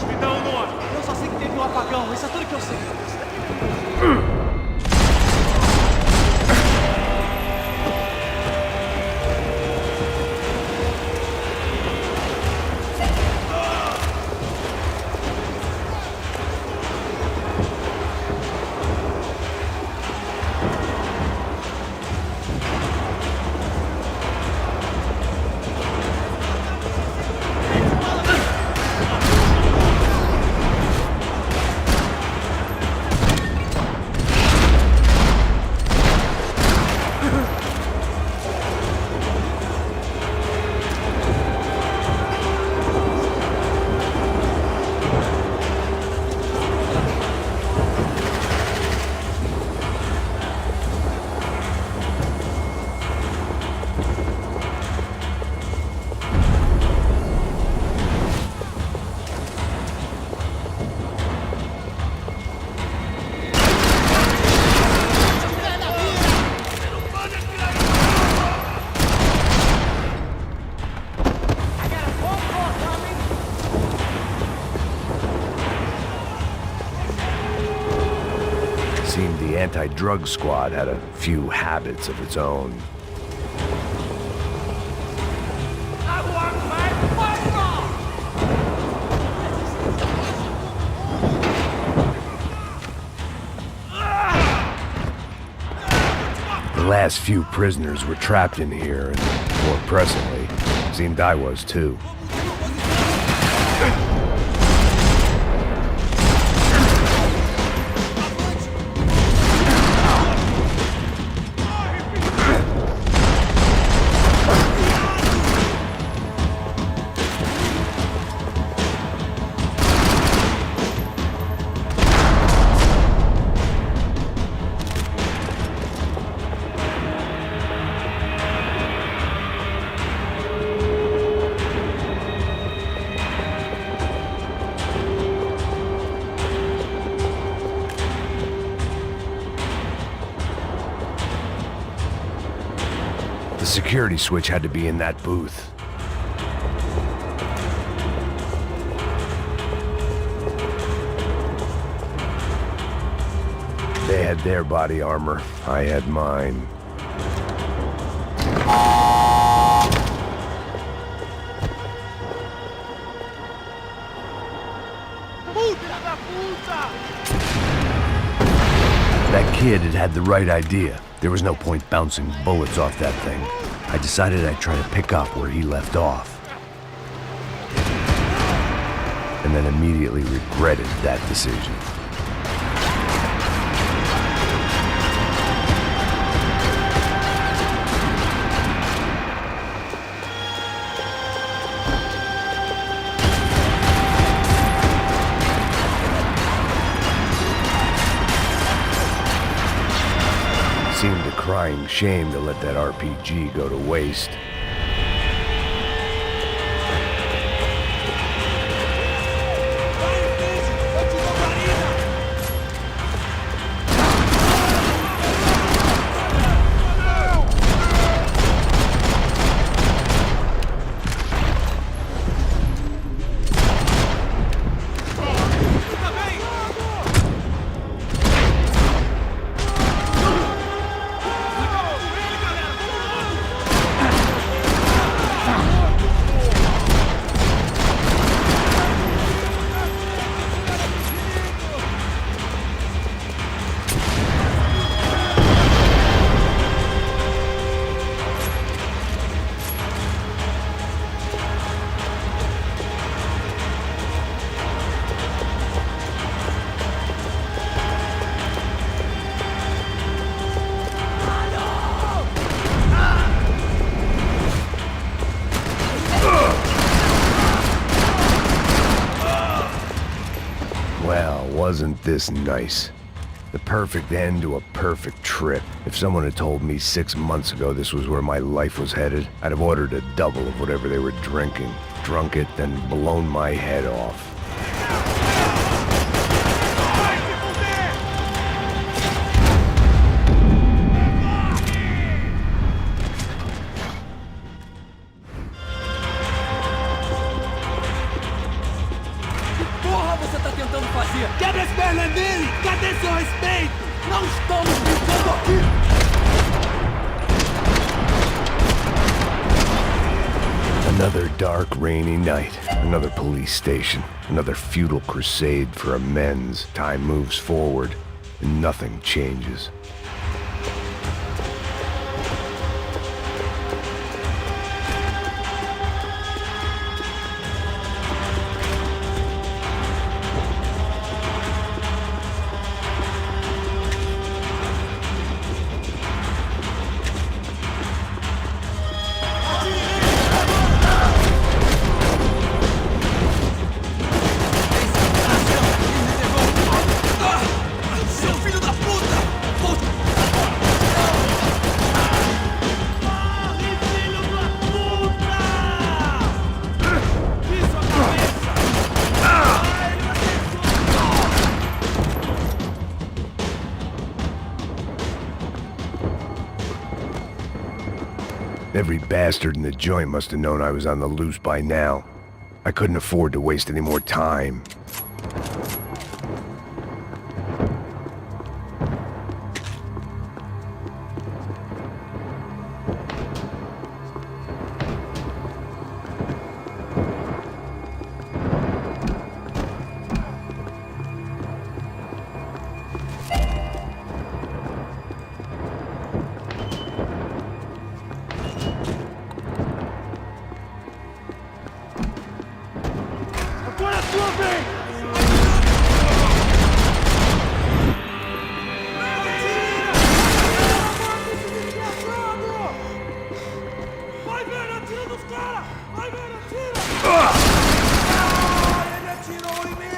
Me dá um nome. Eu só sei que teve um apagão, isso é tudo que eu sei. anti-drug squad had a few habits of its own. The last few prisoners were trapped in here, and more presently, seemed I was too. The security switch had to be in that booth. They had their body armor. I had mine. That kid had had the right idea. There was no point bouncing bullets off that thing. I decided I'd try to pick up where he left off. And then immediately regretted that decision. Seemed a crying shame to let that RPG go to waste. Well, wasn't this nice? The perfect end to a perfect trip. If someone had told me 6 months ago this was where my life was headed, I'd have ordered a double of whatever they were drinking, drunk it, then blown my head off. Porra, você tá tentando fazer? Quebra as pernas dele! Cadê seu respeito? Não estamos brincando aqui! Another dark, rainy night. Another police station. Another futile crusade for amends. Time moves forward, and nothing changes. Every bastard in the joint must have known I was on the loose by now. I couldn't afford to waste any more time. Vai, velho, atira nos caras! Vai, velho, atira! Ah, ele atirou em mim!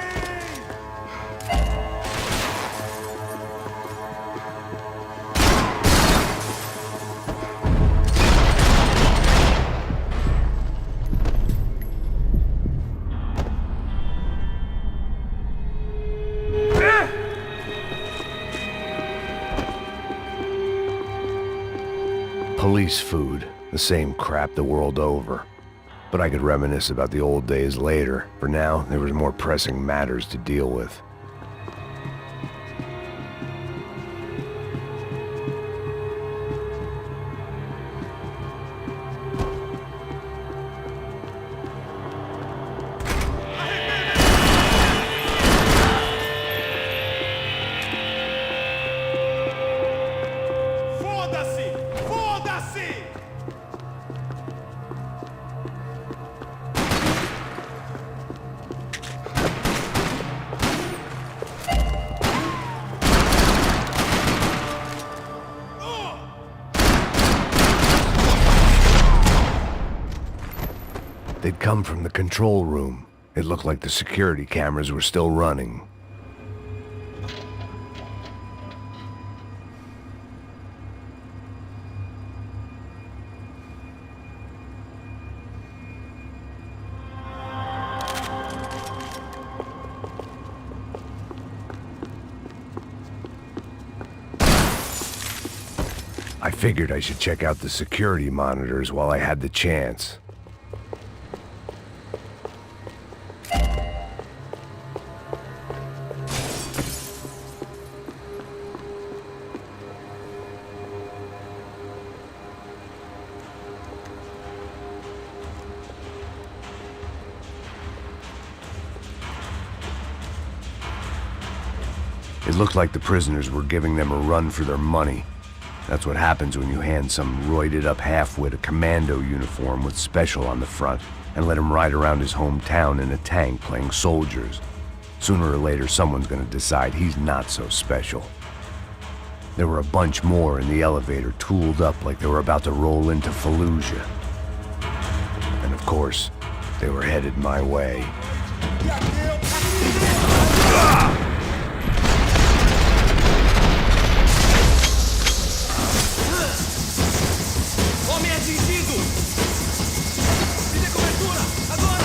Police food, the same crap the world over. But I could reminisce about the old days later. For now, there was more pressing matters to deal with. Foda-se! Foda-se! They'd come from the control room. It looked like the security cameras were still running. I figured I should check out the security monitors while I had the chance. It looked like the prisoners were giving them a run for their money. That's what happens when you hand some roided-up halfwit a commando uniform with special on the front and let him ride around his hometown in a tank playing soldiers. Sooner or later, someone's gonna decide he's not so special. There were a bunch more in the elevator, tooled up like they were about to roll into Fallujah. And of course, they were headed my way. Homem atingido! Me dê cobertura! Agora!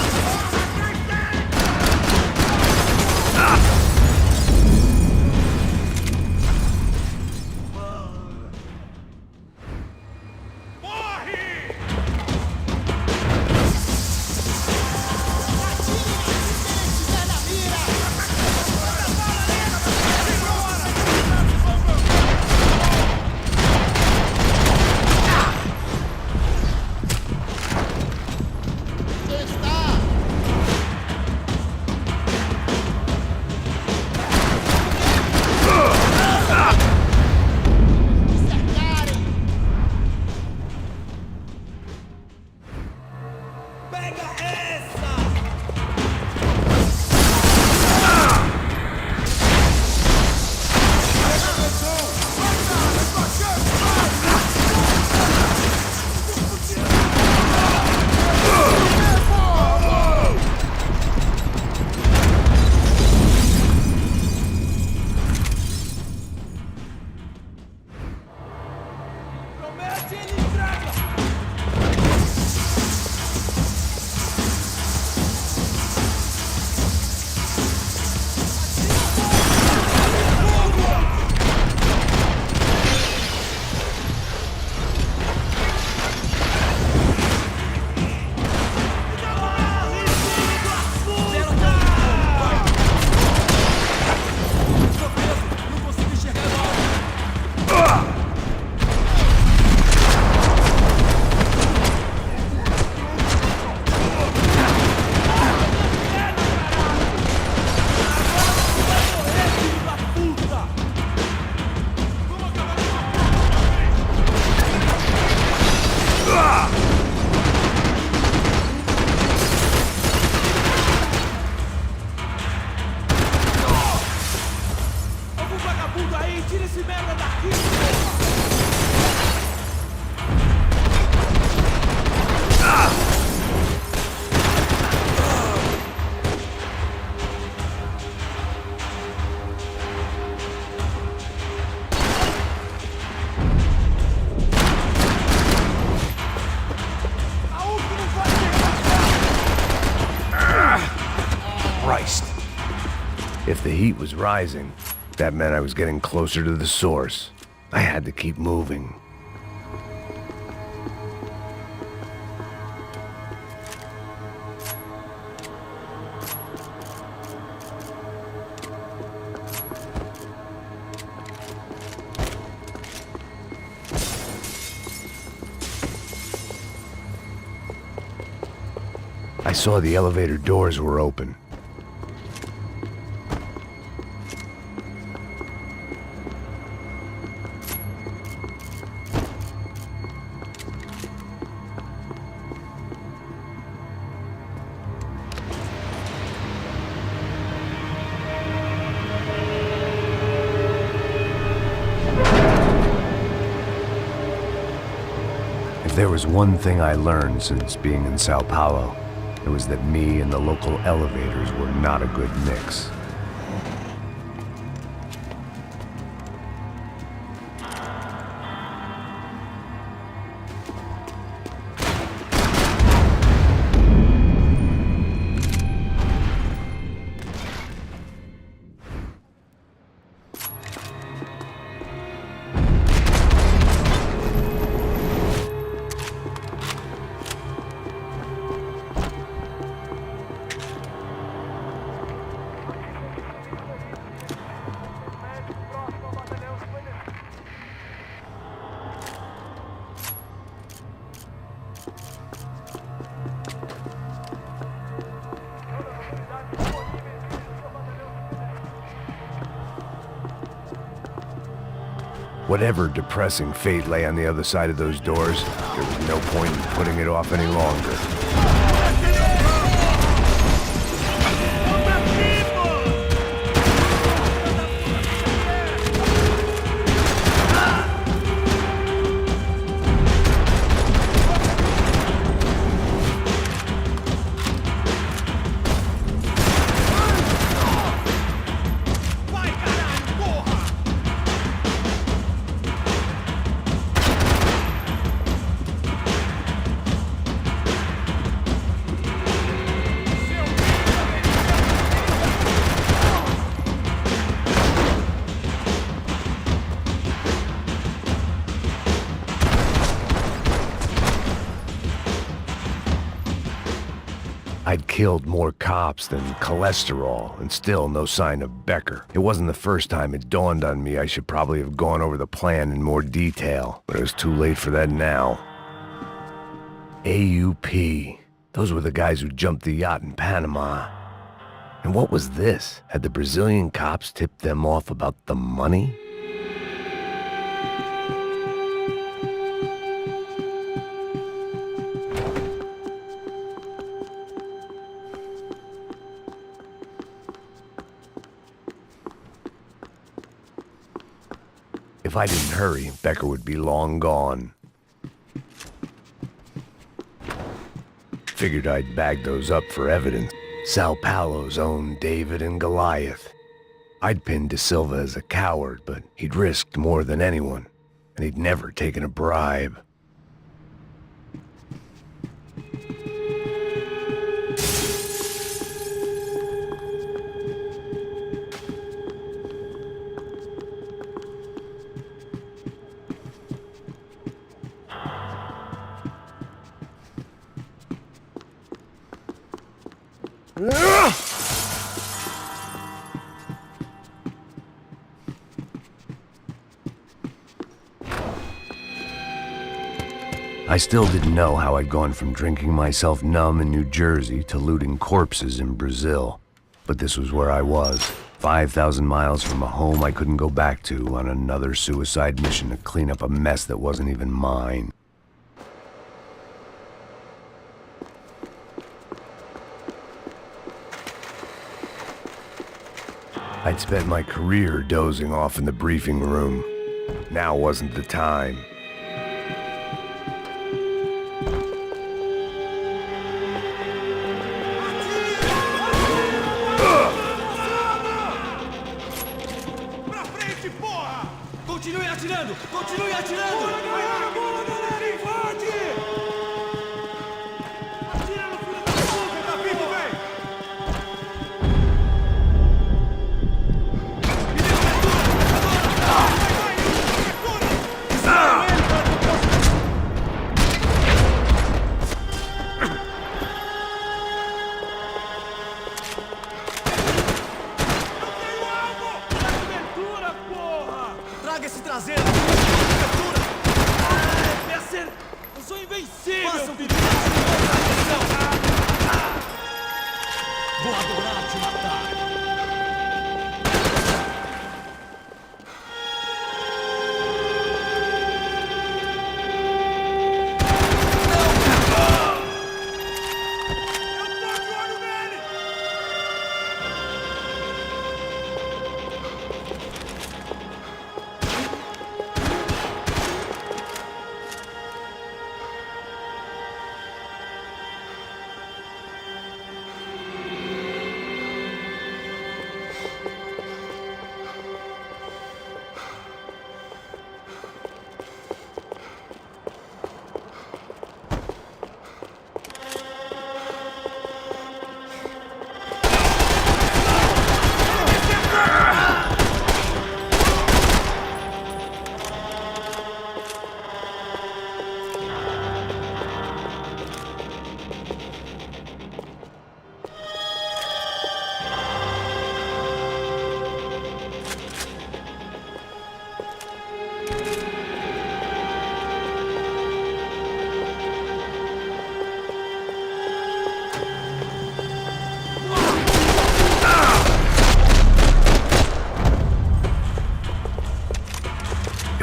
If the heat was rising, that meant I was getting closer to the source. I had to keep moving. I saw the elevator doors were open. If there was one thing I learned since being in Sao Paulo, it was that me and the local elevators were not a good mix. Whatever depressing fate lay on the other side of those doors, there was no point in putting it off any longer. I'd killed more cops than cholesterol, and still no sign of Becker. It wasn't the first time it dawned on me I should probably have gone over the plan in more detail, but it was too late for that now. AUP. Those were the guys who jumped the yacht in Panama. And what was this? Had the Brazilian cops tipped them off about the money? If I didn't hurry, Becker would be long gone. Figured I'd bag those up for evidence. Sao Paulo's own David and Goliath. I'd pinned De Silva as a coward, but he'd risked more than anyone, and he'd never taken a bribe. I still didn't know how I'd gone from drinking myself numb in New Jersey to looting corpses in Brazil. But this was where I was, 5,000 miles from a home I couldn't go back to, on another suicide mission to clean up a mess that wasn't even mine. I'd spent my career dozing off in the briefing room. Now wasn't the time. Continue atirando! Continue atirando! Invade! Atira no filho da puta, tá vivo, véi!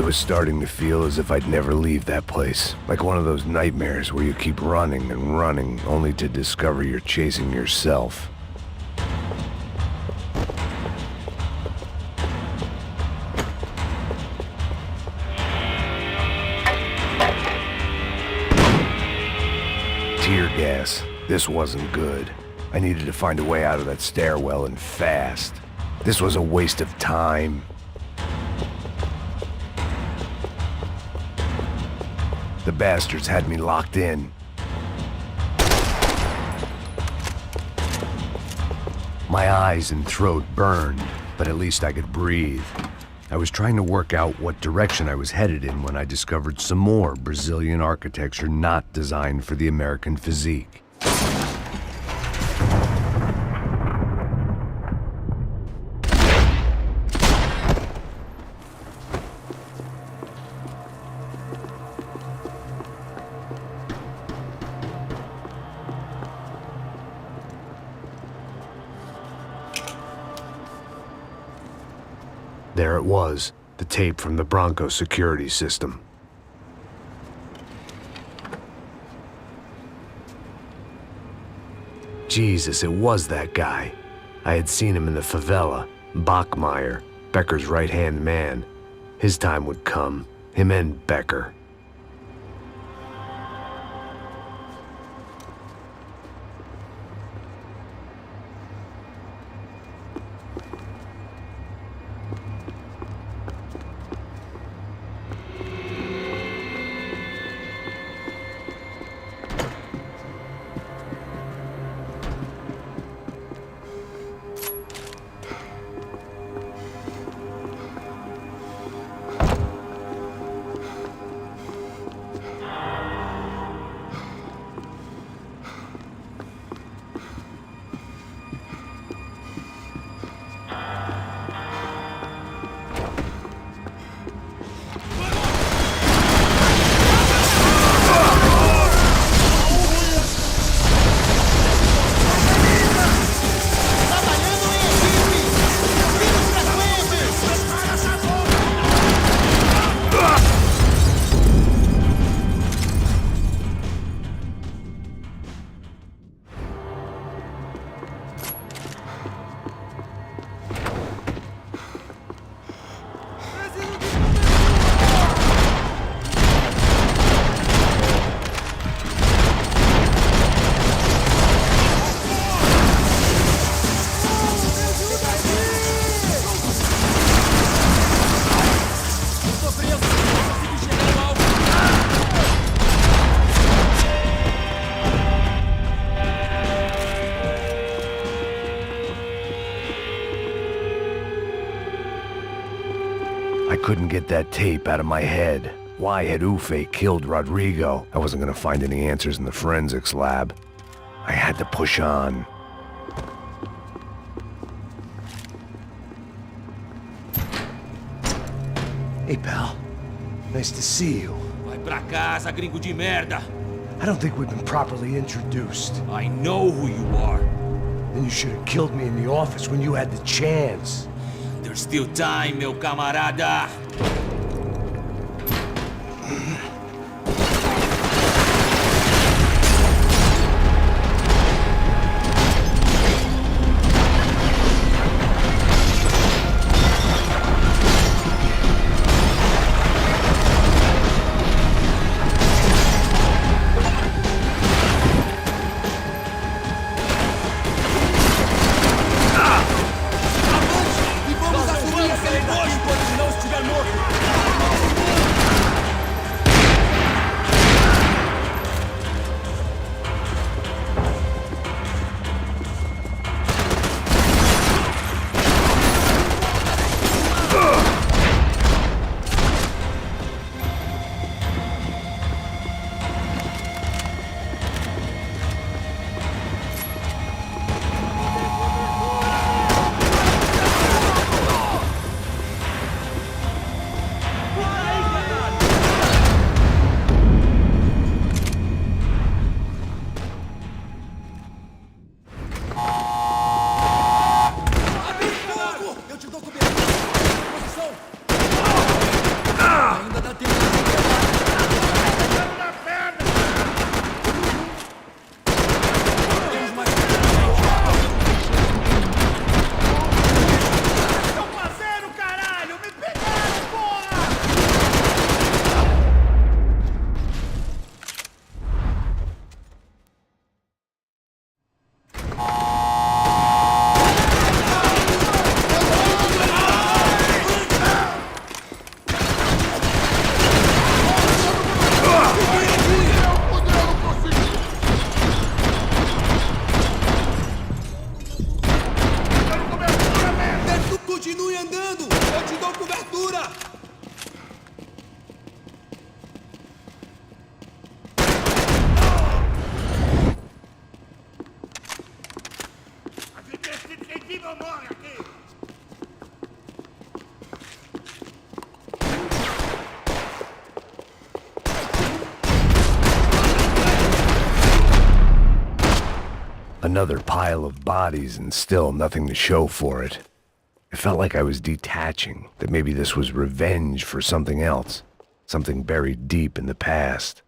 was starting to feel as if I'd never leave that place. Like one of those nightmares where you keep running and running, only to discover you're chasing yourself. Tear gas. This wasn't good. I needed to find a way out of that stairwell and fast. This was a waste of time. The bastards had me locked in. My eyes and throat burned, but at least I could breathe. I was trying to work out what direction I was headed in when I discovered some more Brazilian architecture not designed for the American physique. There it was, the tape from the Bronco security system. Jesus, it was that guy. I had seen him in the favela, Bachmeyer, Becker's right-hand man. His time would come, him and Becker. I couldn't get that tape out of my head. Why had Ufe killed Rodrigo? I wasn't gonna find any answers in the forensics lab. I had to push on. Hey, pal. Nice to see you. Vai pra casa, gringo de merda. I don't think we've been properly introduced. I know who you are. Then you should have killed me in the office when you had the chance. There's still time, meu camarada. E vamos assumir aquele posto enquanto não estiver morto! Another pile of bodies and still nothing to show for it. It felt like I was detaching, that maybe this was revenge for something else, something buried deep in the past.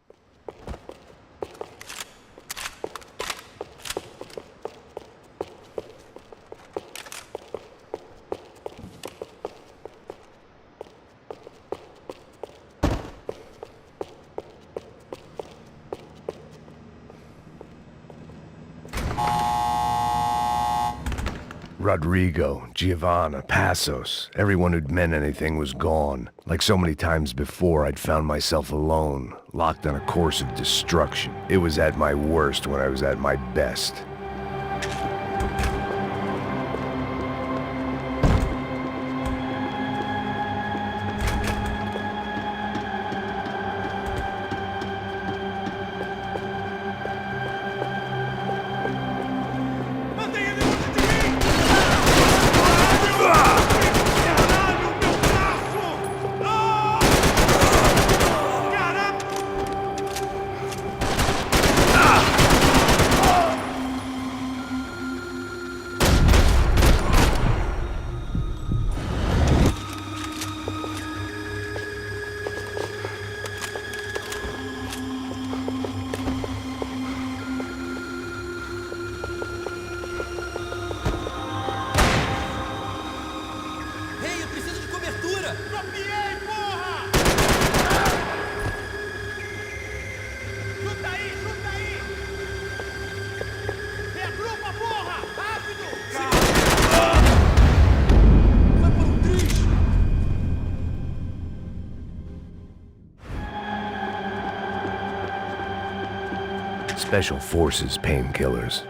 Rodrigo, Giovanna, Passos, everyone who'd meant anything was gone. Like so many times before, I'd found myself alone, locked on a course of destruction. It was at my worst when I was at my best. Special Forces painkillers.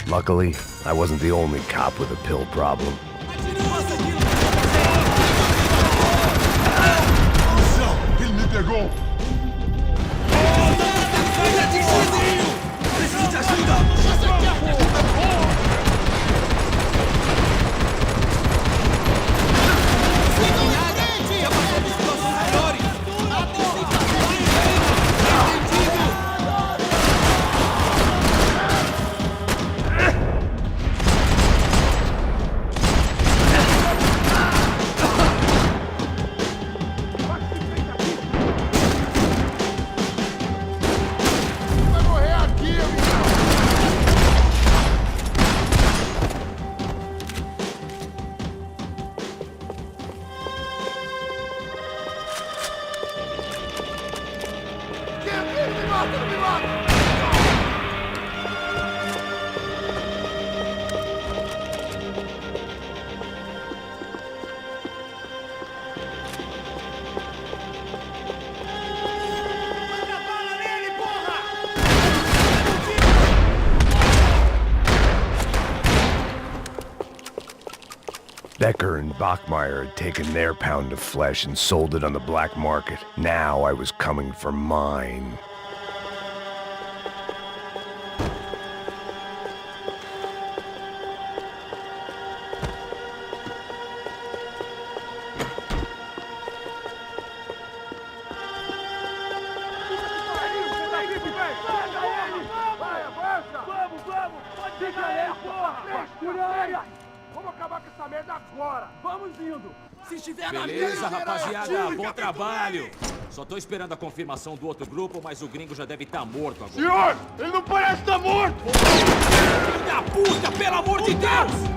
Luckily, I wasn't the only cop with a pill problem. Ele me pegou! Preciso de ajuda! Já passou de situações piores! Becker and Bachmeyer had taken their pound of flesh and sold it on the black market. Now I was coming for mine. Vamos acabar com essa merda agora! Vamos indo! Se estiver na Beleza, mesa, rapaziada, bom trabalho! Só tô esperando a confirmação do outro grupo, mas o gringo já deve estar morto agora. Senhor, ele não parece estar morto! Filho da puta, pelo amor de Deus!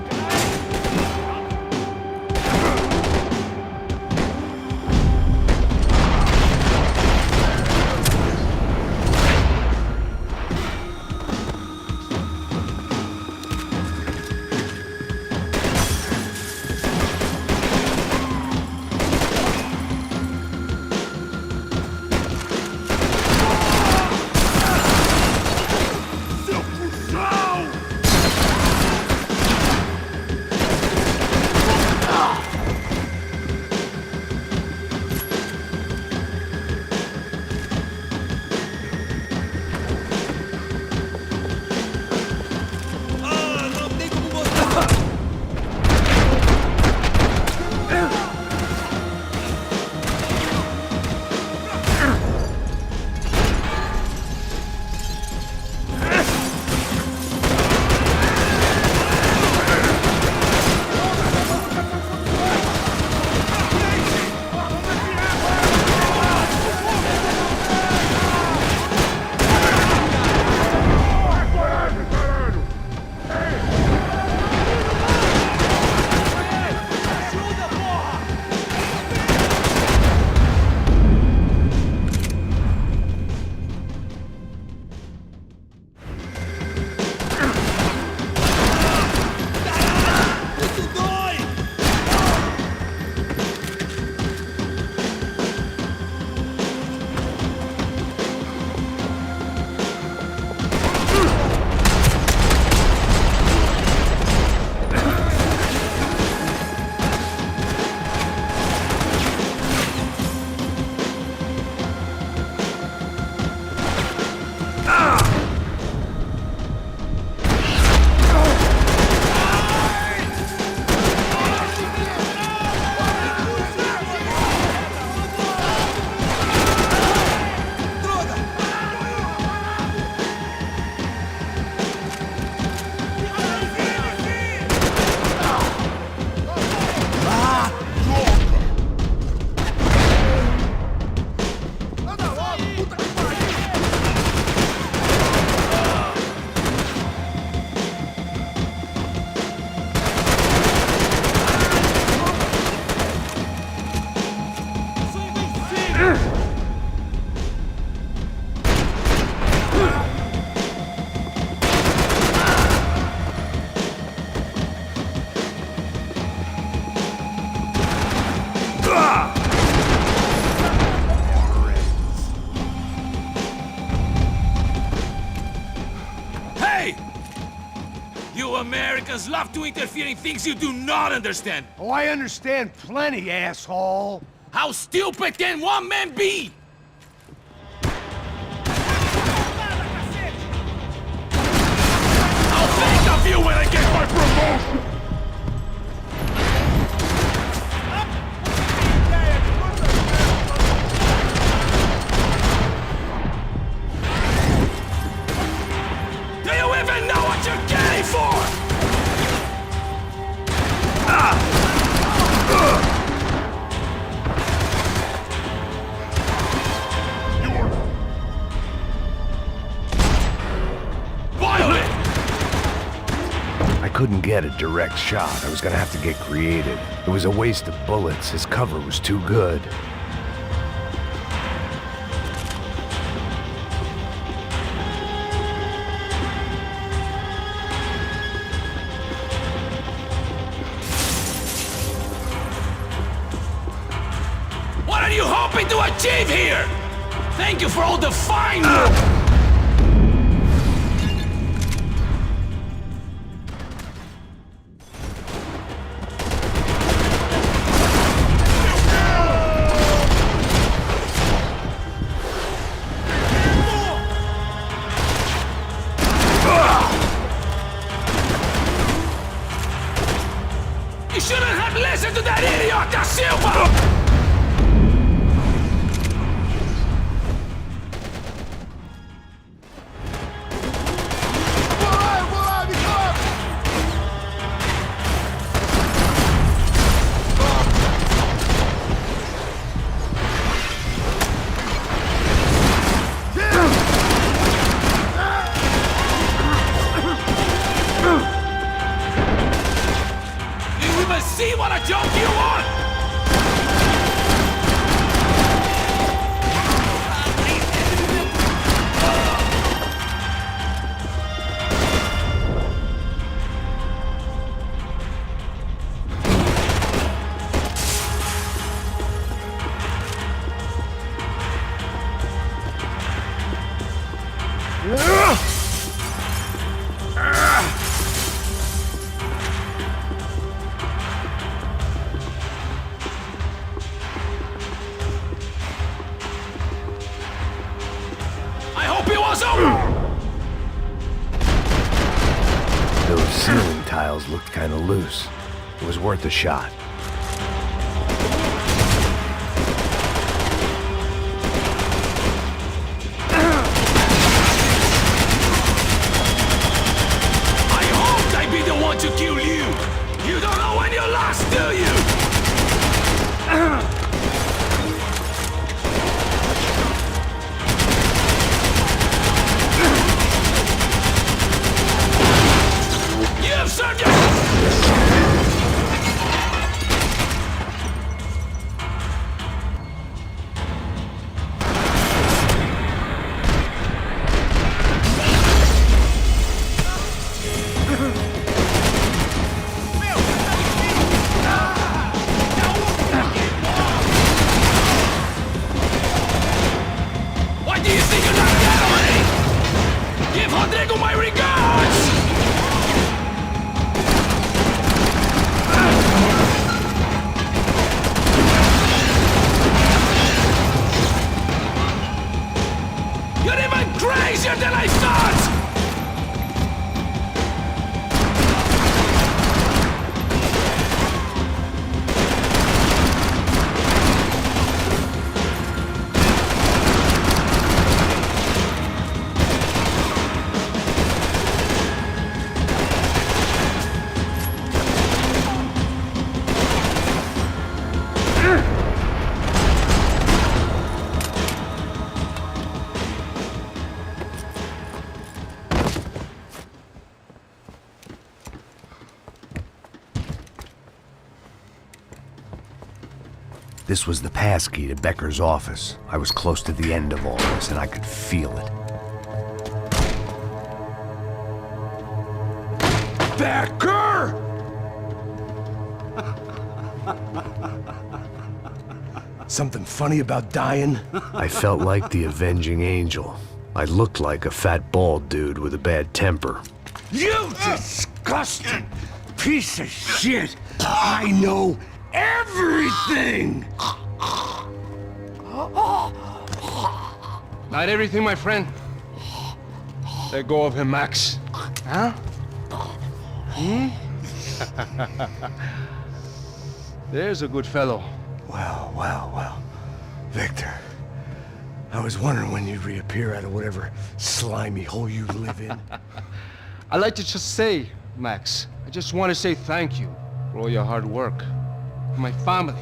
Americans love to interfere in things you do not understand. Oh, I understand plenty, asshole. How stupid can one man be? I'll think of you when I get my promotion! Do you even know what you're getting for? I couldn't get a direct shot. I was gonna have to get creative. It was a waste of bullets. His cover was too good. What are you hoping to achieve here? Thank you for all the fine work! Those ceiling tiles looked kind of loose. It was worth a shot. I hoped I'd be the one to kill you! You don't know when you're lost, do you? You've served your... What do you think of that gallery? Give Rodrigo my regards! You're even crazier than I thought! This was the passkey to Becker's office. I was close to the end of all this, and I could feel it. Becker! Something funny about dying? I felt like the avenging angel. I looked like a fat bald dude with a bad temper. You disgusting piece of shit! I know everything! Not everything, my friend. Let go of him, Max. Huh? There's a good fellow. Well. Victor, I was wondering when you'd reappear out of whatever slimy hole you live in. I'd like to just say, Max, I just want to say thank you for all your hard work, for my family,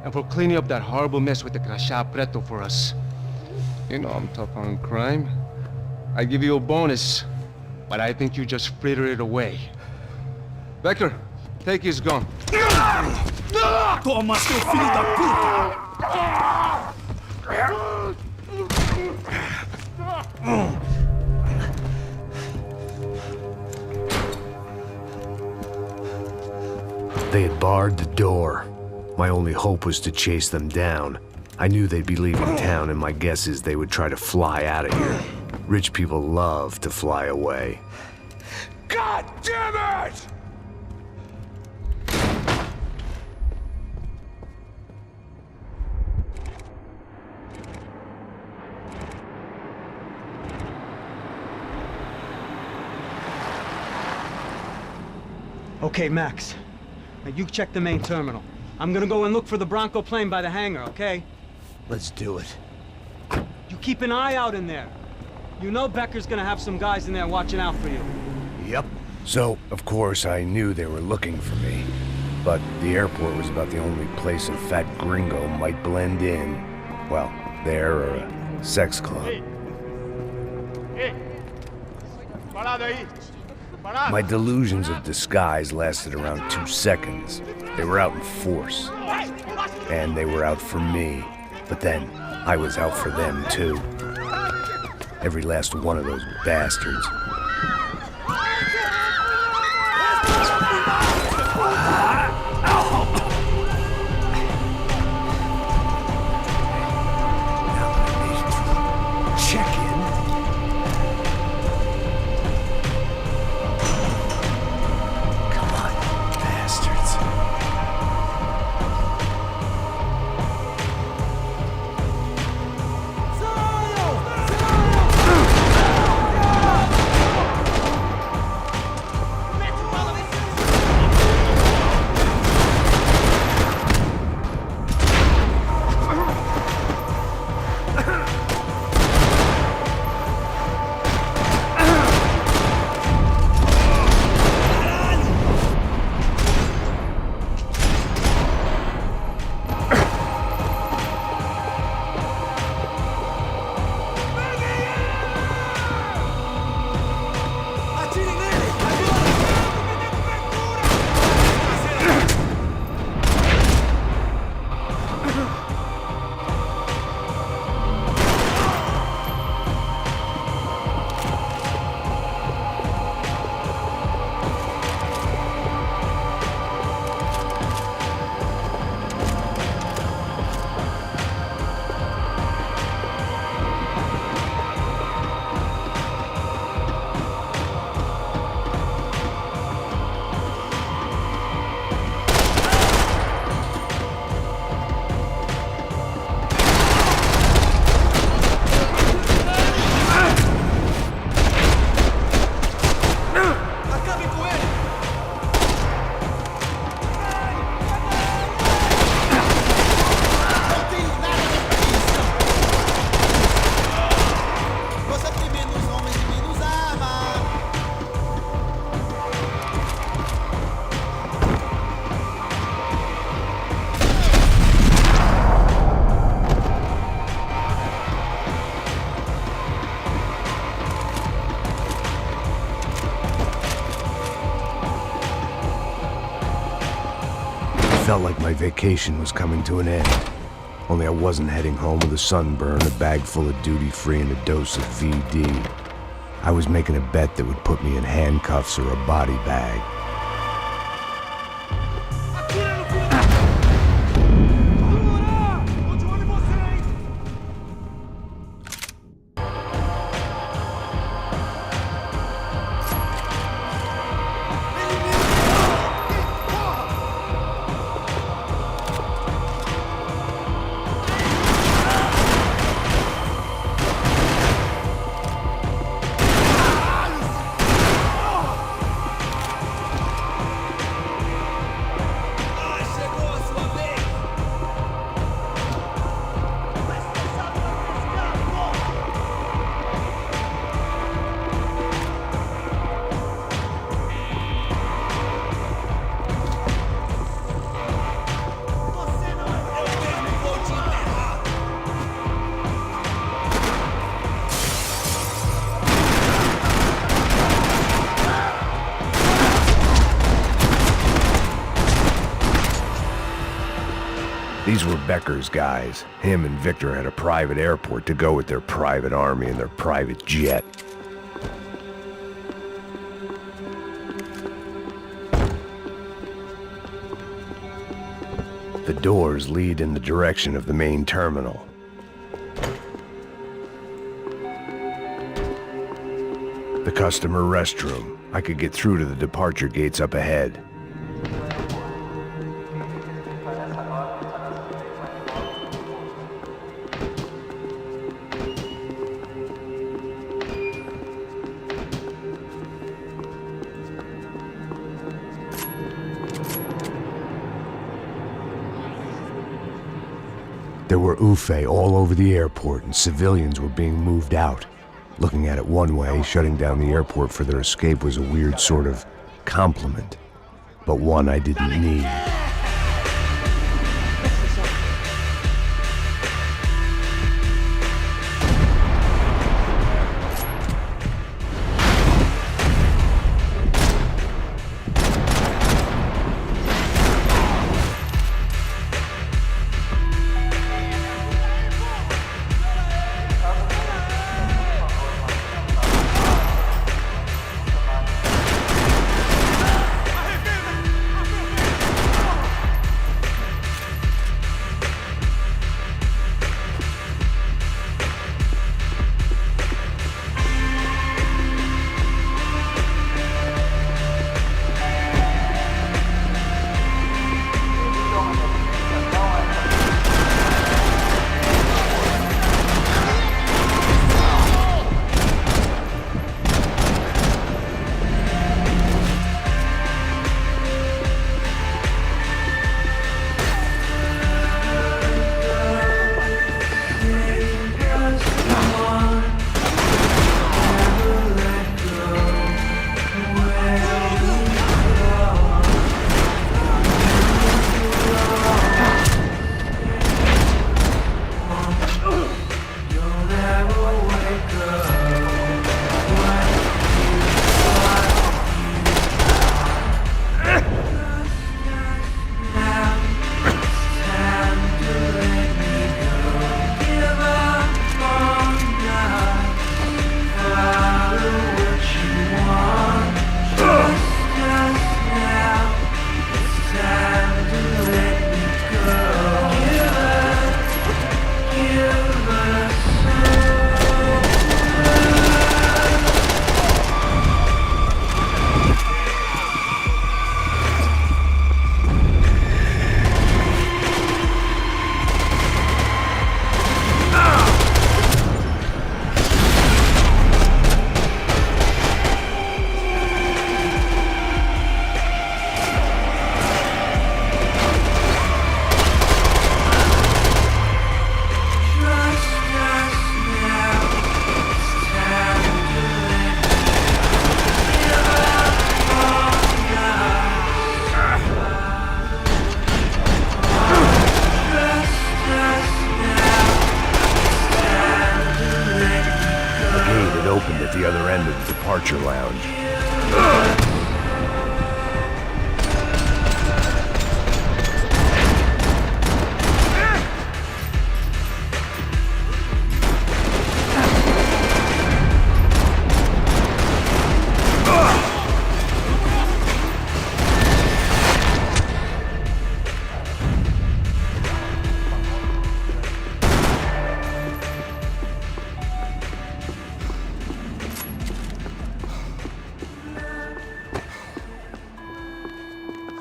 and for cleaning up that horrible mess with the Crachá Preto for us. You know I'm tough on crime. I give you a bonus, but I think you just frittered it away. Becker, take his gun. Toma, seu filho da puta! They had barred the door. My only hope was to chase them down. I knew they'd be leaving town, and my guess is they would try to fly out of here. Rich people love to fly away. God damn it! Okay, Max. Now you check the main terminal. I'm gonna go and look for the Bronco plane by the hangar, okay? Let's do it. You keep an eye out in there. You know Becker's gonna have some guys in there watching out for you. Yep. So, of course, I knew they were looking for me. But the airport was about the only place a fat gringo might blend in. Well, there or a sex club. My delusions of disguise lasted around 2 seconds. They were out in force. And they were out for me. But then, I was out for them, too. Every last one of those bastards. Check in. Come on, bastards. felt like my vacation was coming to an end. Only I wasn't heading home with a sunburn, a bag full of duty-free, and a dose of VD. I was making a bet that would put me in handcuffs or a body bag. These were Becker's guys. Him and Victor had a private airport to go with their private army and their private jet. The doors lead in the direction of the main terminal. The customer restroom. I could get through to the departure gates up ahead. There were UFE all over the airport, and civilians were being moved out. Looking at it one way, shutting down the airport for their escape was a weird sort of compliment, but one I didn't need. Opened at the other end of the departure lounge.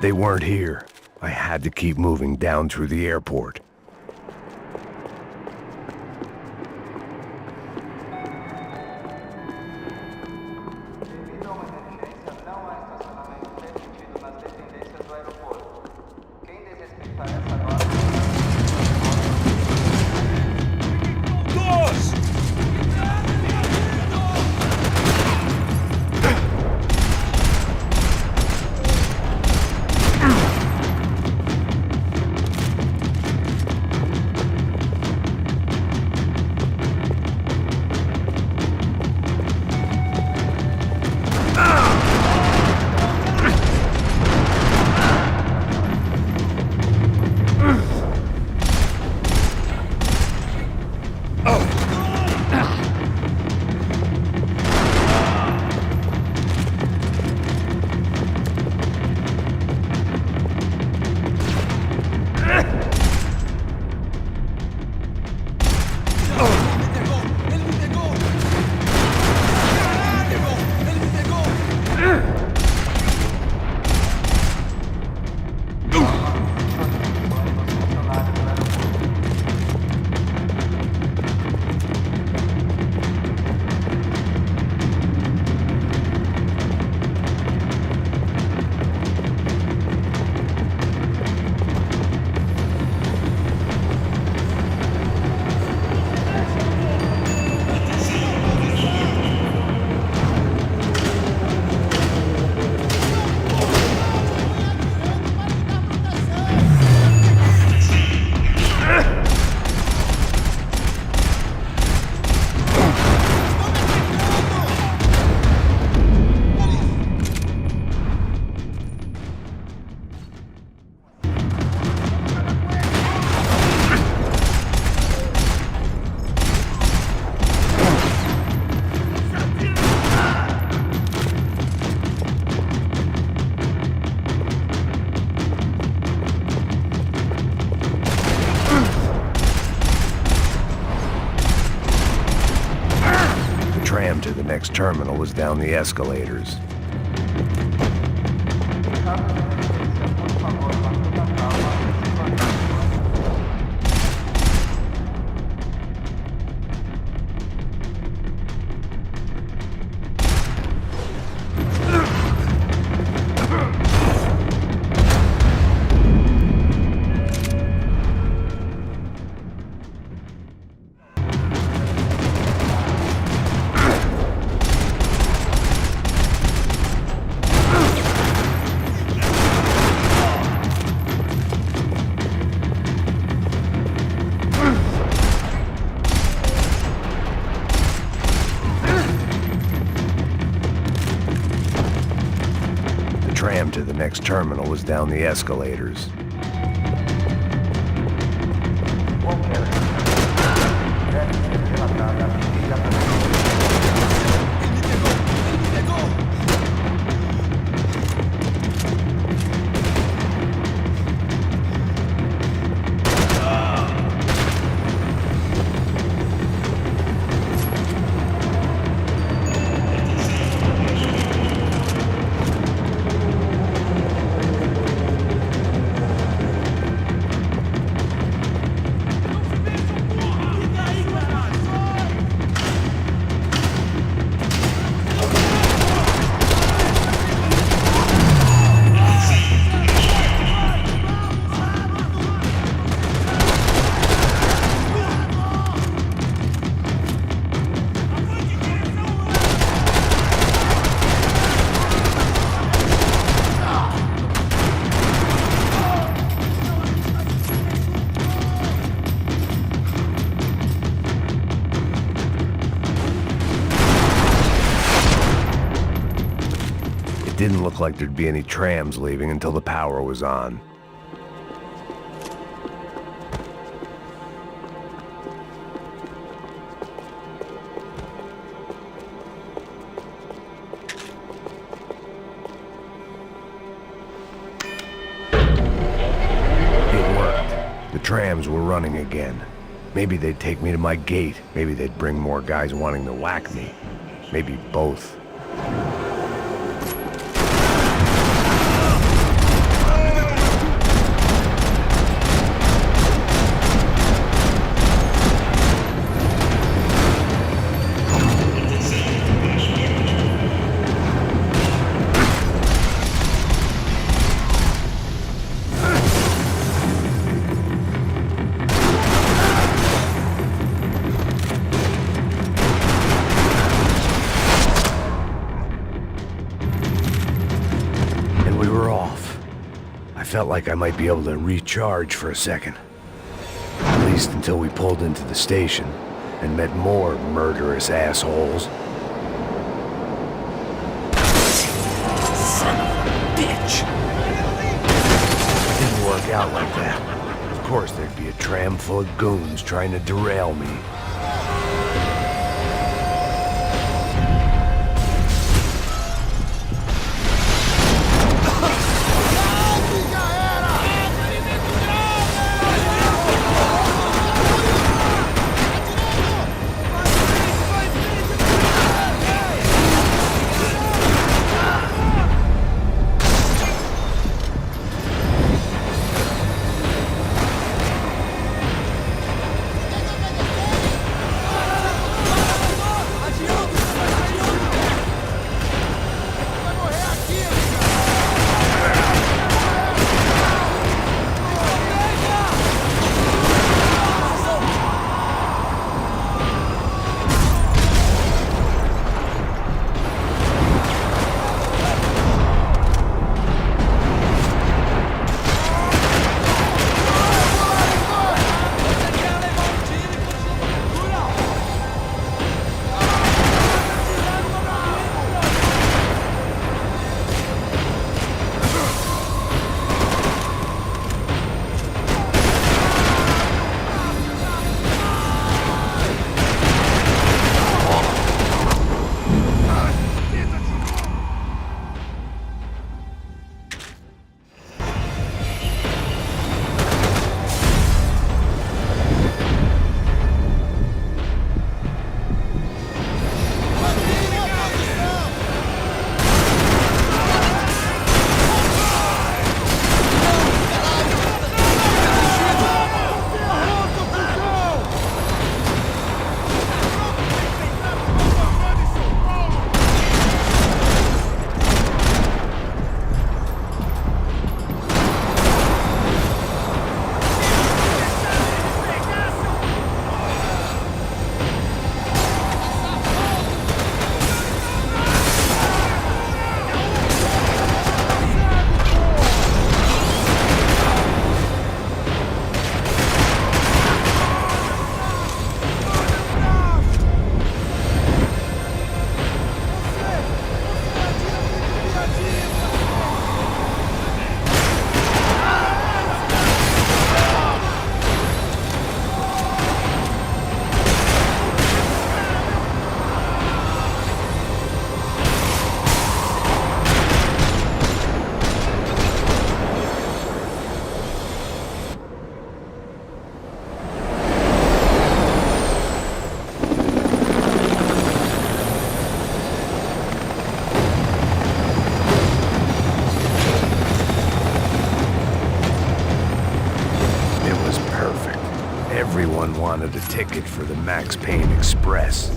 They weren't here. I had to keep moving down through the airport. To the next terminal was down the escalators. Tram to the next terminal was down the escalators. It didn't look like there'd be any trams leaving until the power was on. It worked. The trams were running again. Maybe they'd take me to my gate. Maybe they'd bring more guys wanting to whack me. Maybe both. felt like I might be able to recharge for a second. At least until we pulled into the station and met more murderous assholes. Son of a bitch! It didn't work out like that. Of course there'd be a tram full of goons trying to derail me. Everyone wanted a ticket for the Max Payne Express.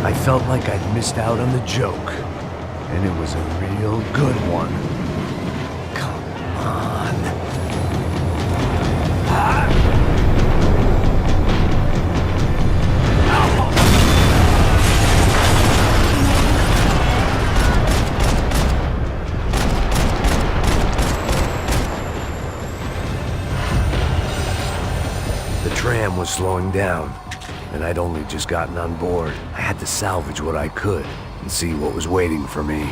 I felt like I'd missed out on the joke, and it was a real good one. Come on. The tram was slowing down. and I'd only just gotten on board. I had to salvage what I could and see what was waiting for me.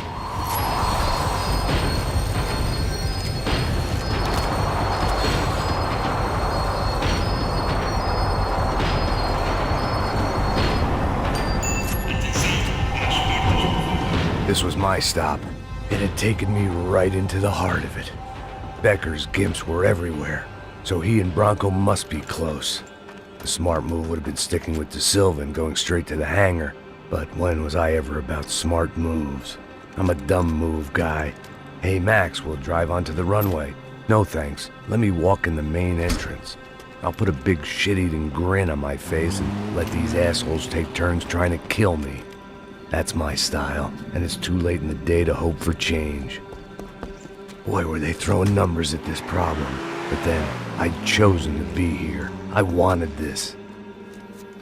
This was my stop. It had taken me right into the heart of it. Becker's gimps were everywhere, so he and Bronco must be close. The smart move would have been sticking with De Silva and going straight to the hangar, but when was I ever about smart moves? I'm a dumb move guy. Hey Max, we'll drive onto the runway. No thanks, let me walk in the main entrance. I'll put a big shit-eating grin on my face and let these assholes take turns trying to kill me. That's my style, and it's too late in the day to hope for change. Boy, were they throwing numbers at this problem. But then, I'd chosen to be here. I wanted this.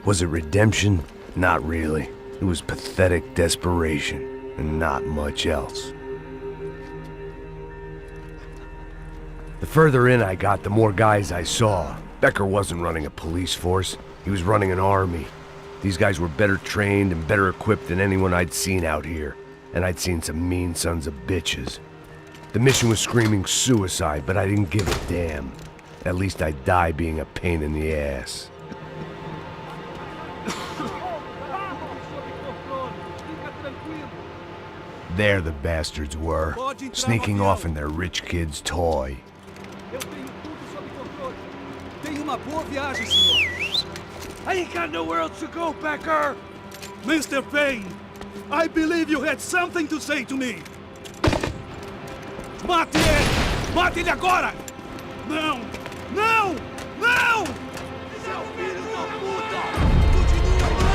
Was it redemption? Not really. It was pathetic desperation, and not much else. The further in I got, the more guys I saw. Becker wasn't running a police force. He was running an army. These guys were better trained and better equipped than anyone I'd seen out here. And I'd seen some mean sons of bitches. The mission was screaming suicide, but I didn't give a damn. At least I'd die being a pain in the ass. There the bastards were, sneaking off in their rich kid's toy. Eu tenho tudo sob controle. Tenha uma boa viagem, senhor. I ain't got nowhere else to go, Becker! Mr. Payne, I believe you had something to say to me. Mate ele! Mate ele agora! Não! Não! Não! Seu filho da puta! Continua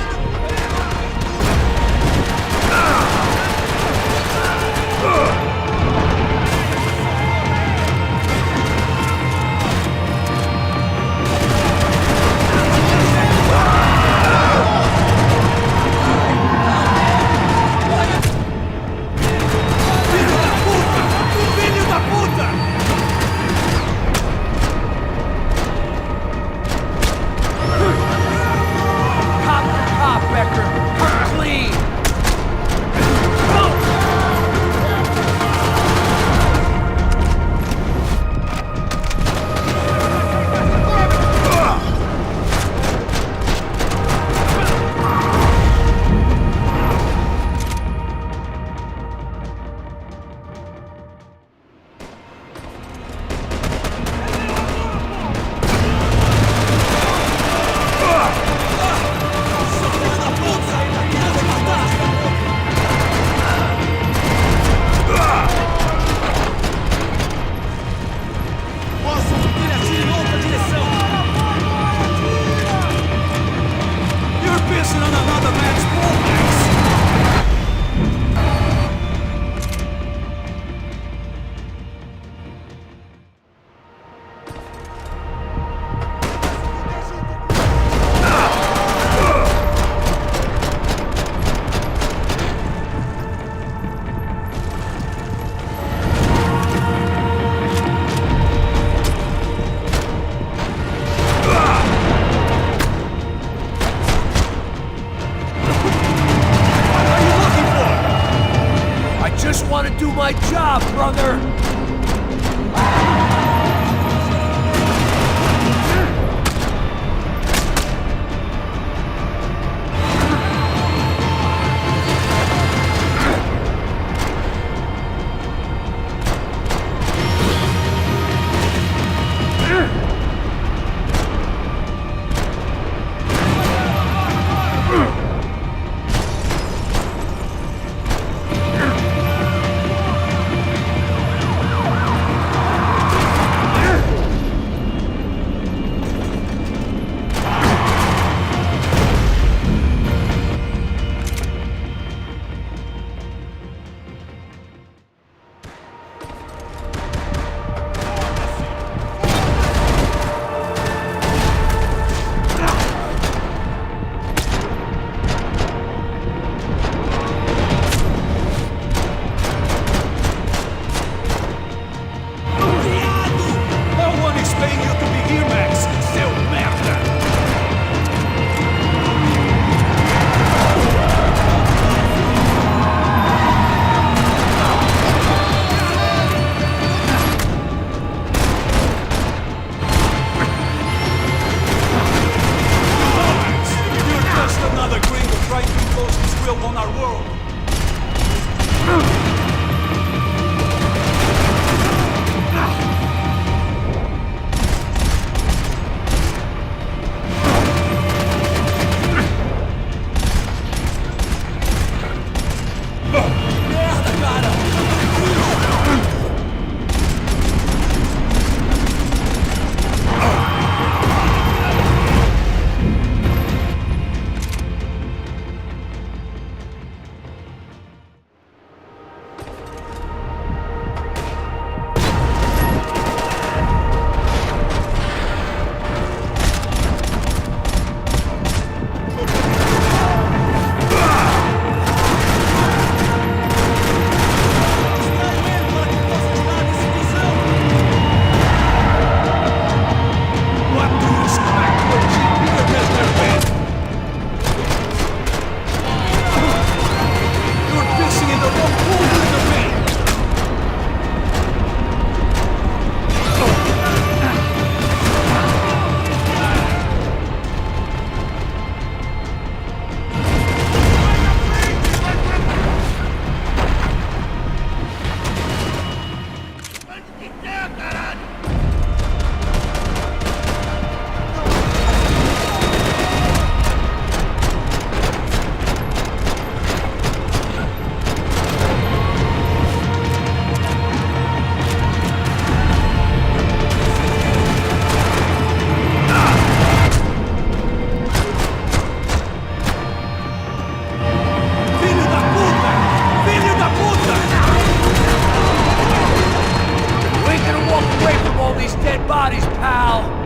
dead bodies, pal!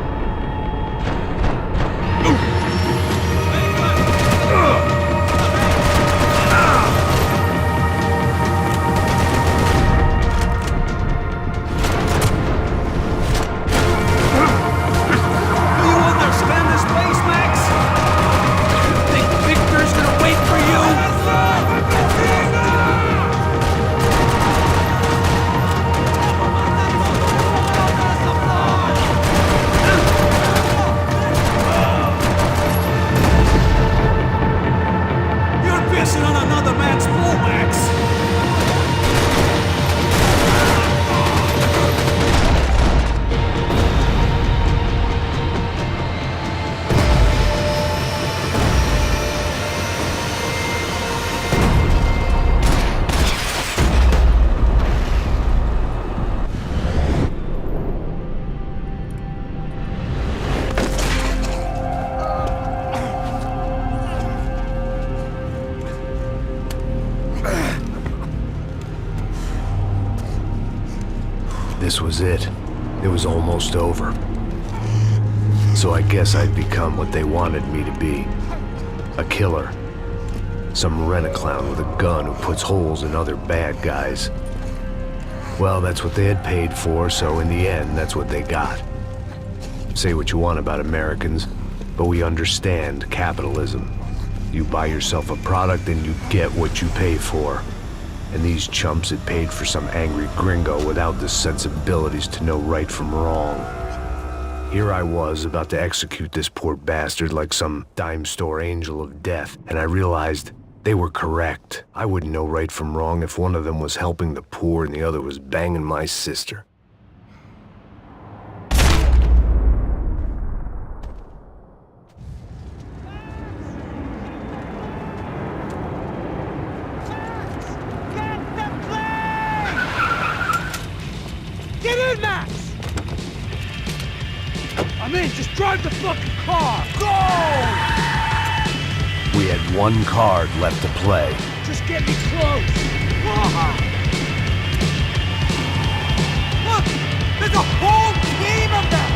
This was it. It was almost over. So I guess I'd become what they wanted me to be. A killer. Some rent-a-clown with a gun who puts holes in other bad guys. Well, that's what they had paid for, so in the end, that's what they got. Say what you want about Americans, but we understand capitalism. You buy yourself a product and you get what you pay for. And these chumps had paid for some angry gringo without the sensibilities to know right from wrong. Here I was, about to execute this poor bastard like some dime store angel of death, and I realized they were correct. I wouldn't know right from wrong if one of them was helping the poor and the other was banging my sister. Get in, Max! I'm in, just drive the fucking car! Go! We had one card left to play. Just get me close! Look! There's a whole team of them!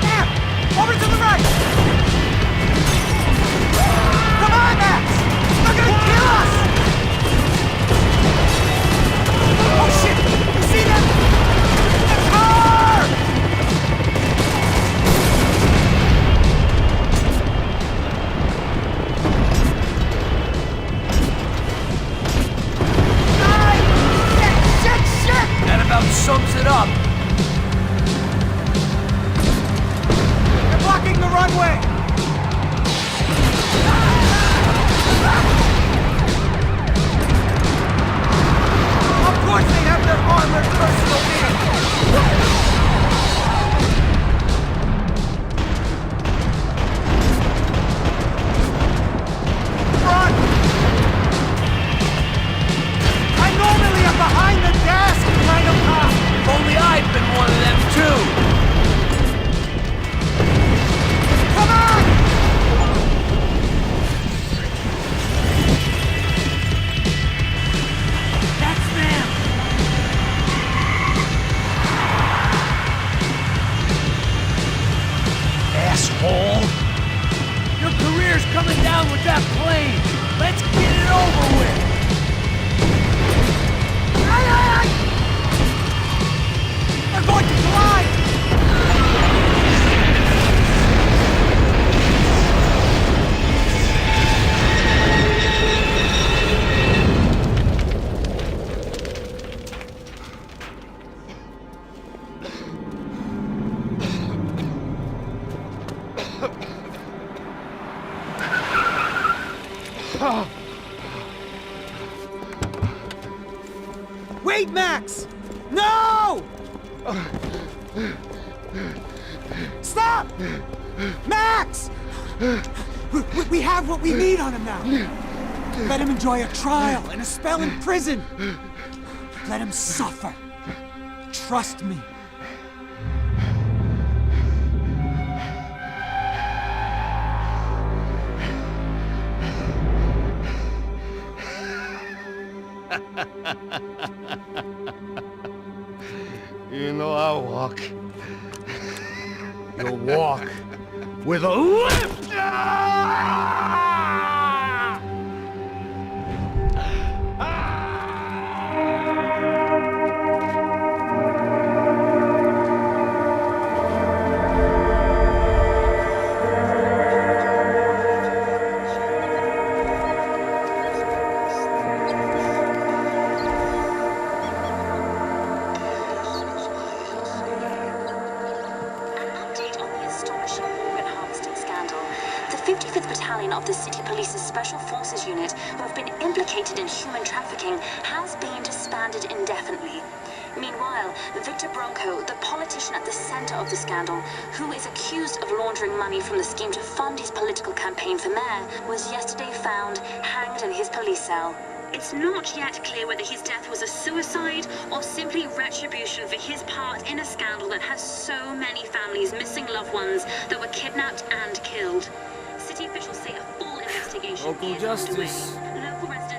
There! Over to the right! Come on, Max! They're gonna kill us! Oh shit! You see them? That about sums it up. They're blocking the runway. Of course they have their armored personal vehicle. Run! I normally am behind the desk kind of cop. If only I'd been one of them too. Come on! That's them. Asshole! Your career's coming down with that plane. Let's get it over with. They're going to collide! Wait, Max! No! Stop! Max! We have what we need on him now. Let him enjoy a trial and a spell in prison. Let him suffer. Trust me. You know, I walk. You'll walk with a lift! Of the City Police's Special Forces Unit who have been implicated in human trafficking has been disbanded indefinitely. Meanwhile, Victor Bronco, the politician at the center of the scandal, who is accused of laundering money from the scheme to fund his political campaign for mayor, was yesterday found hanged in his police cell. It's not yet clear whether his death was a suicide or simply retribution for his part in a scandal that has so many families missing loved ones that were kidnapped and killed. City officials say a full investigation is underway. Local residents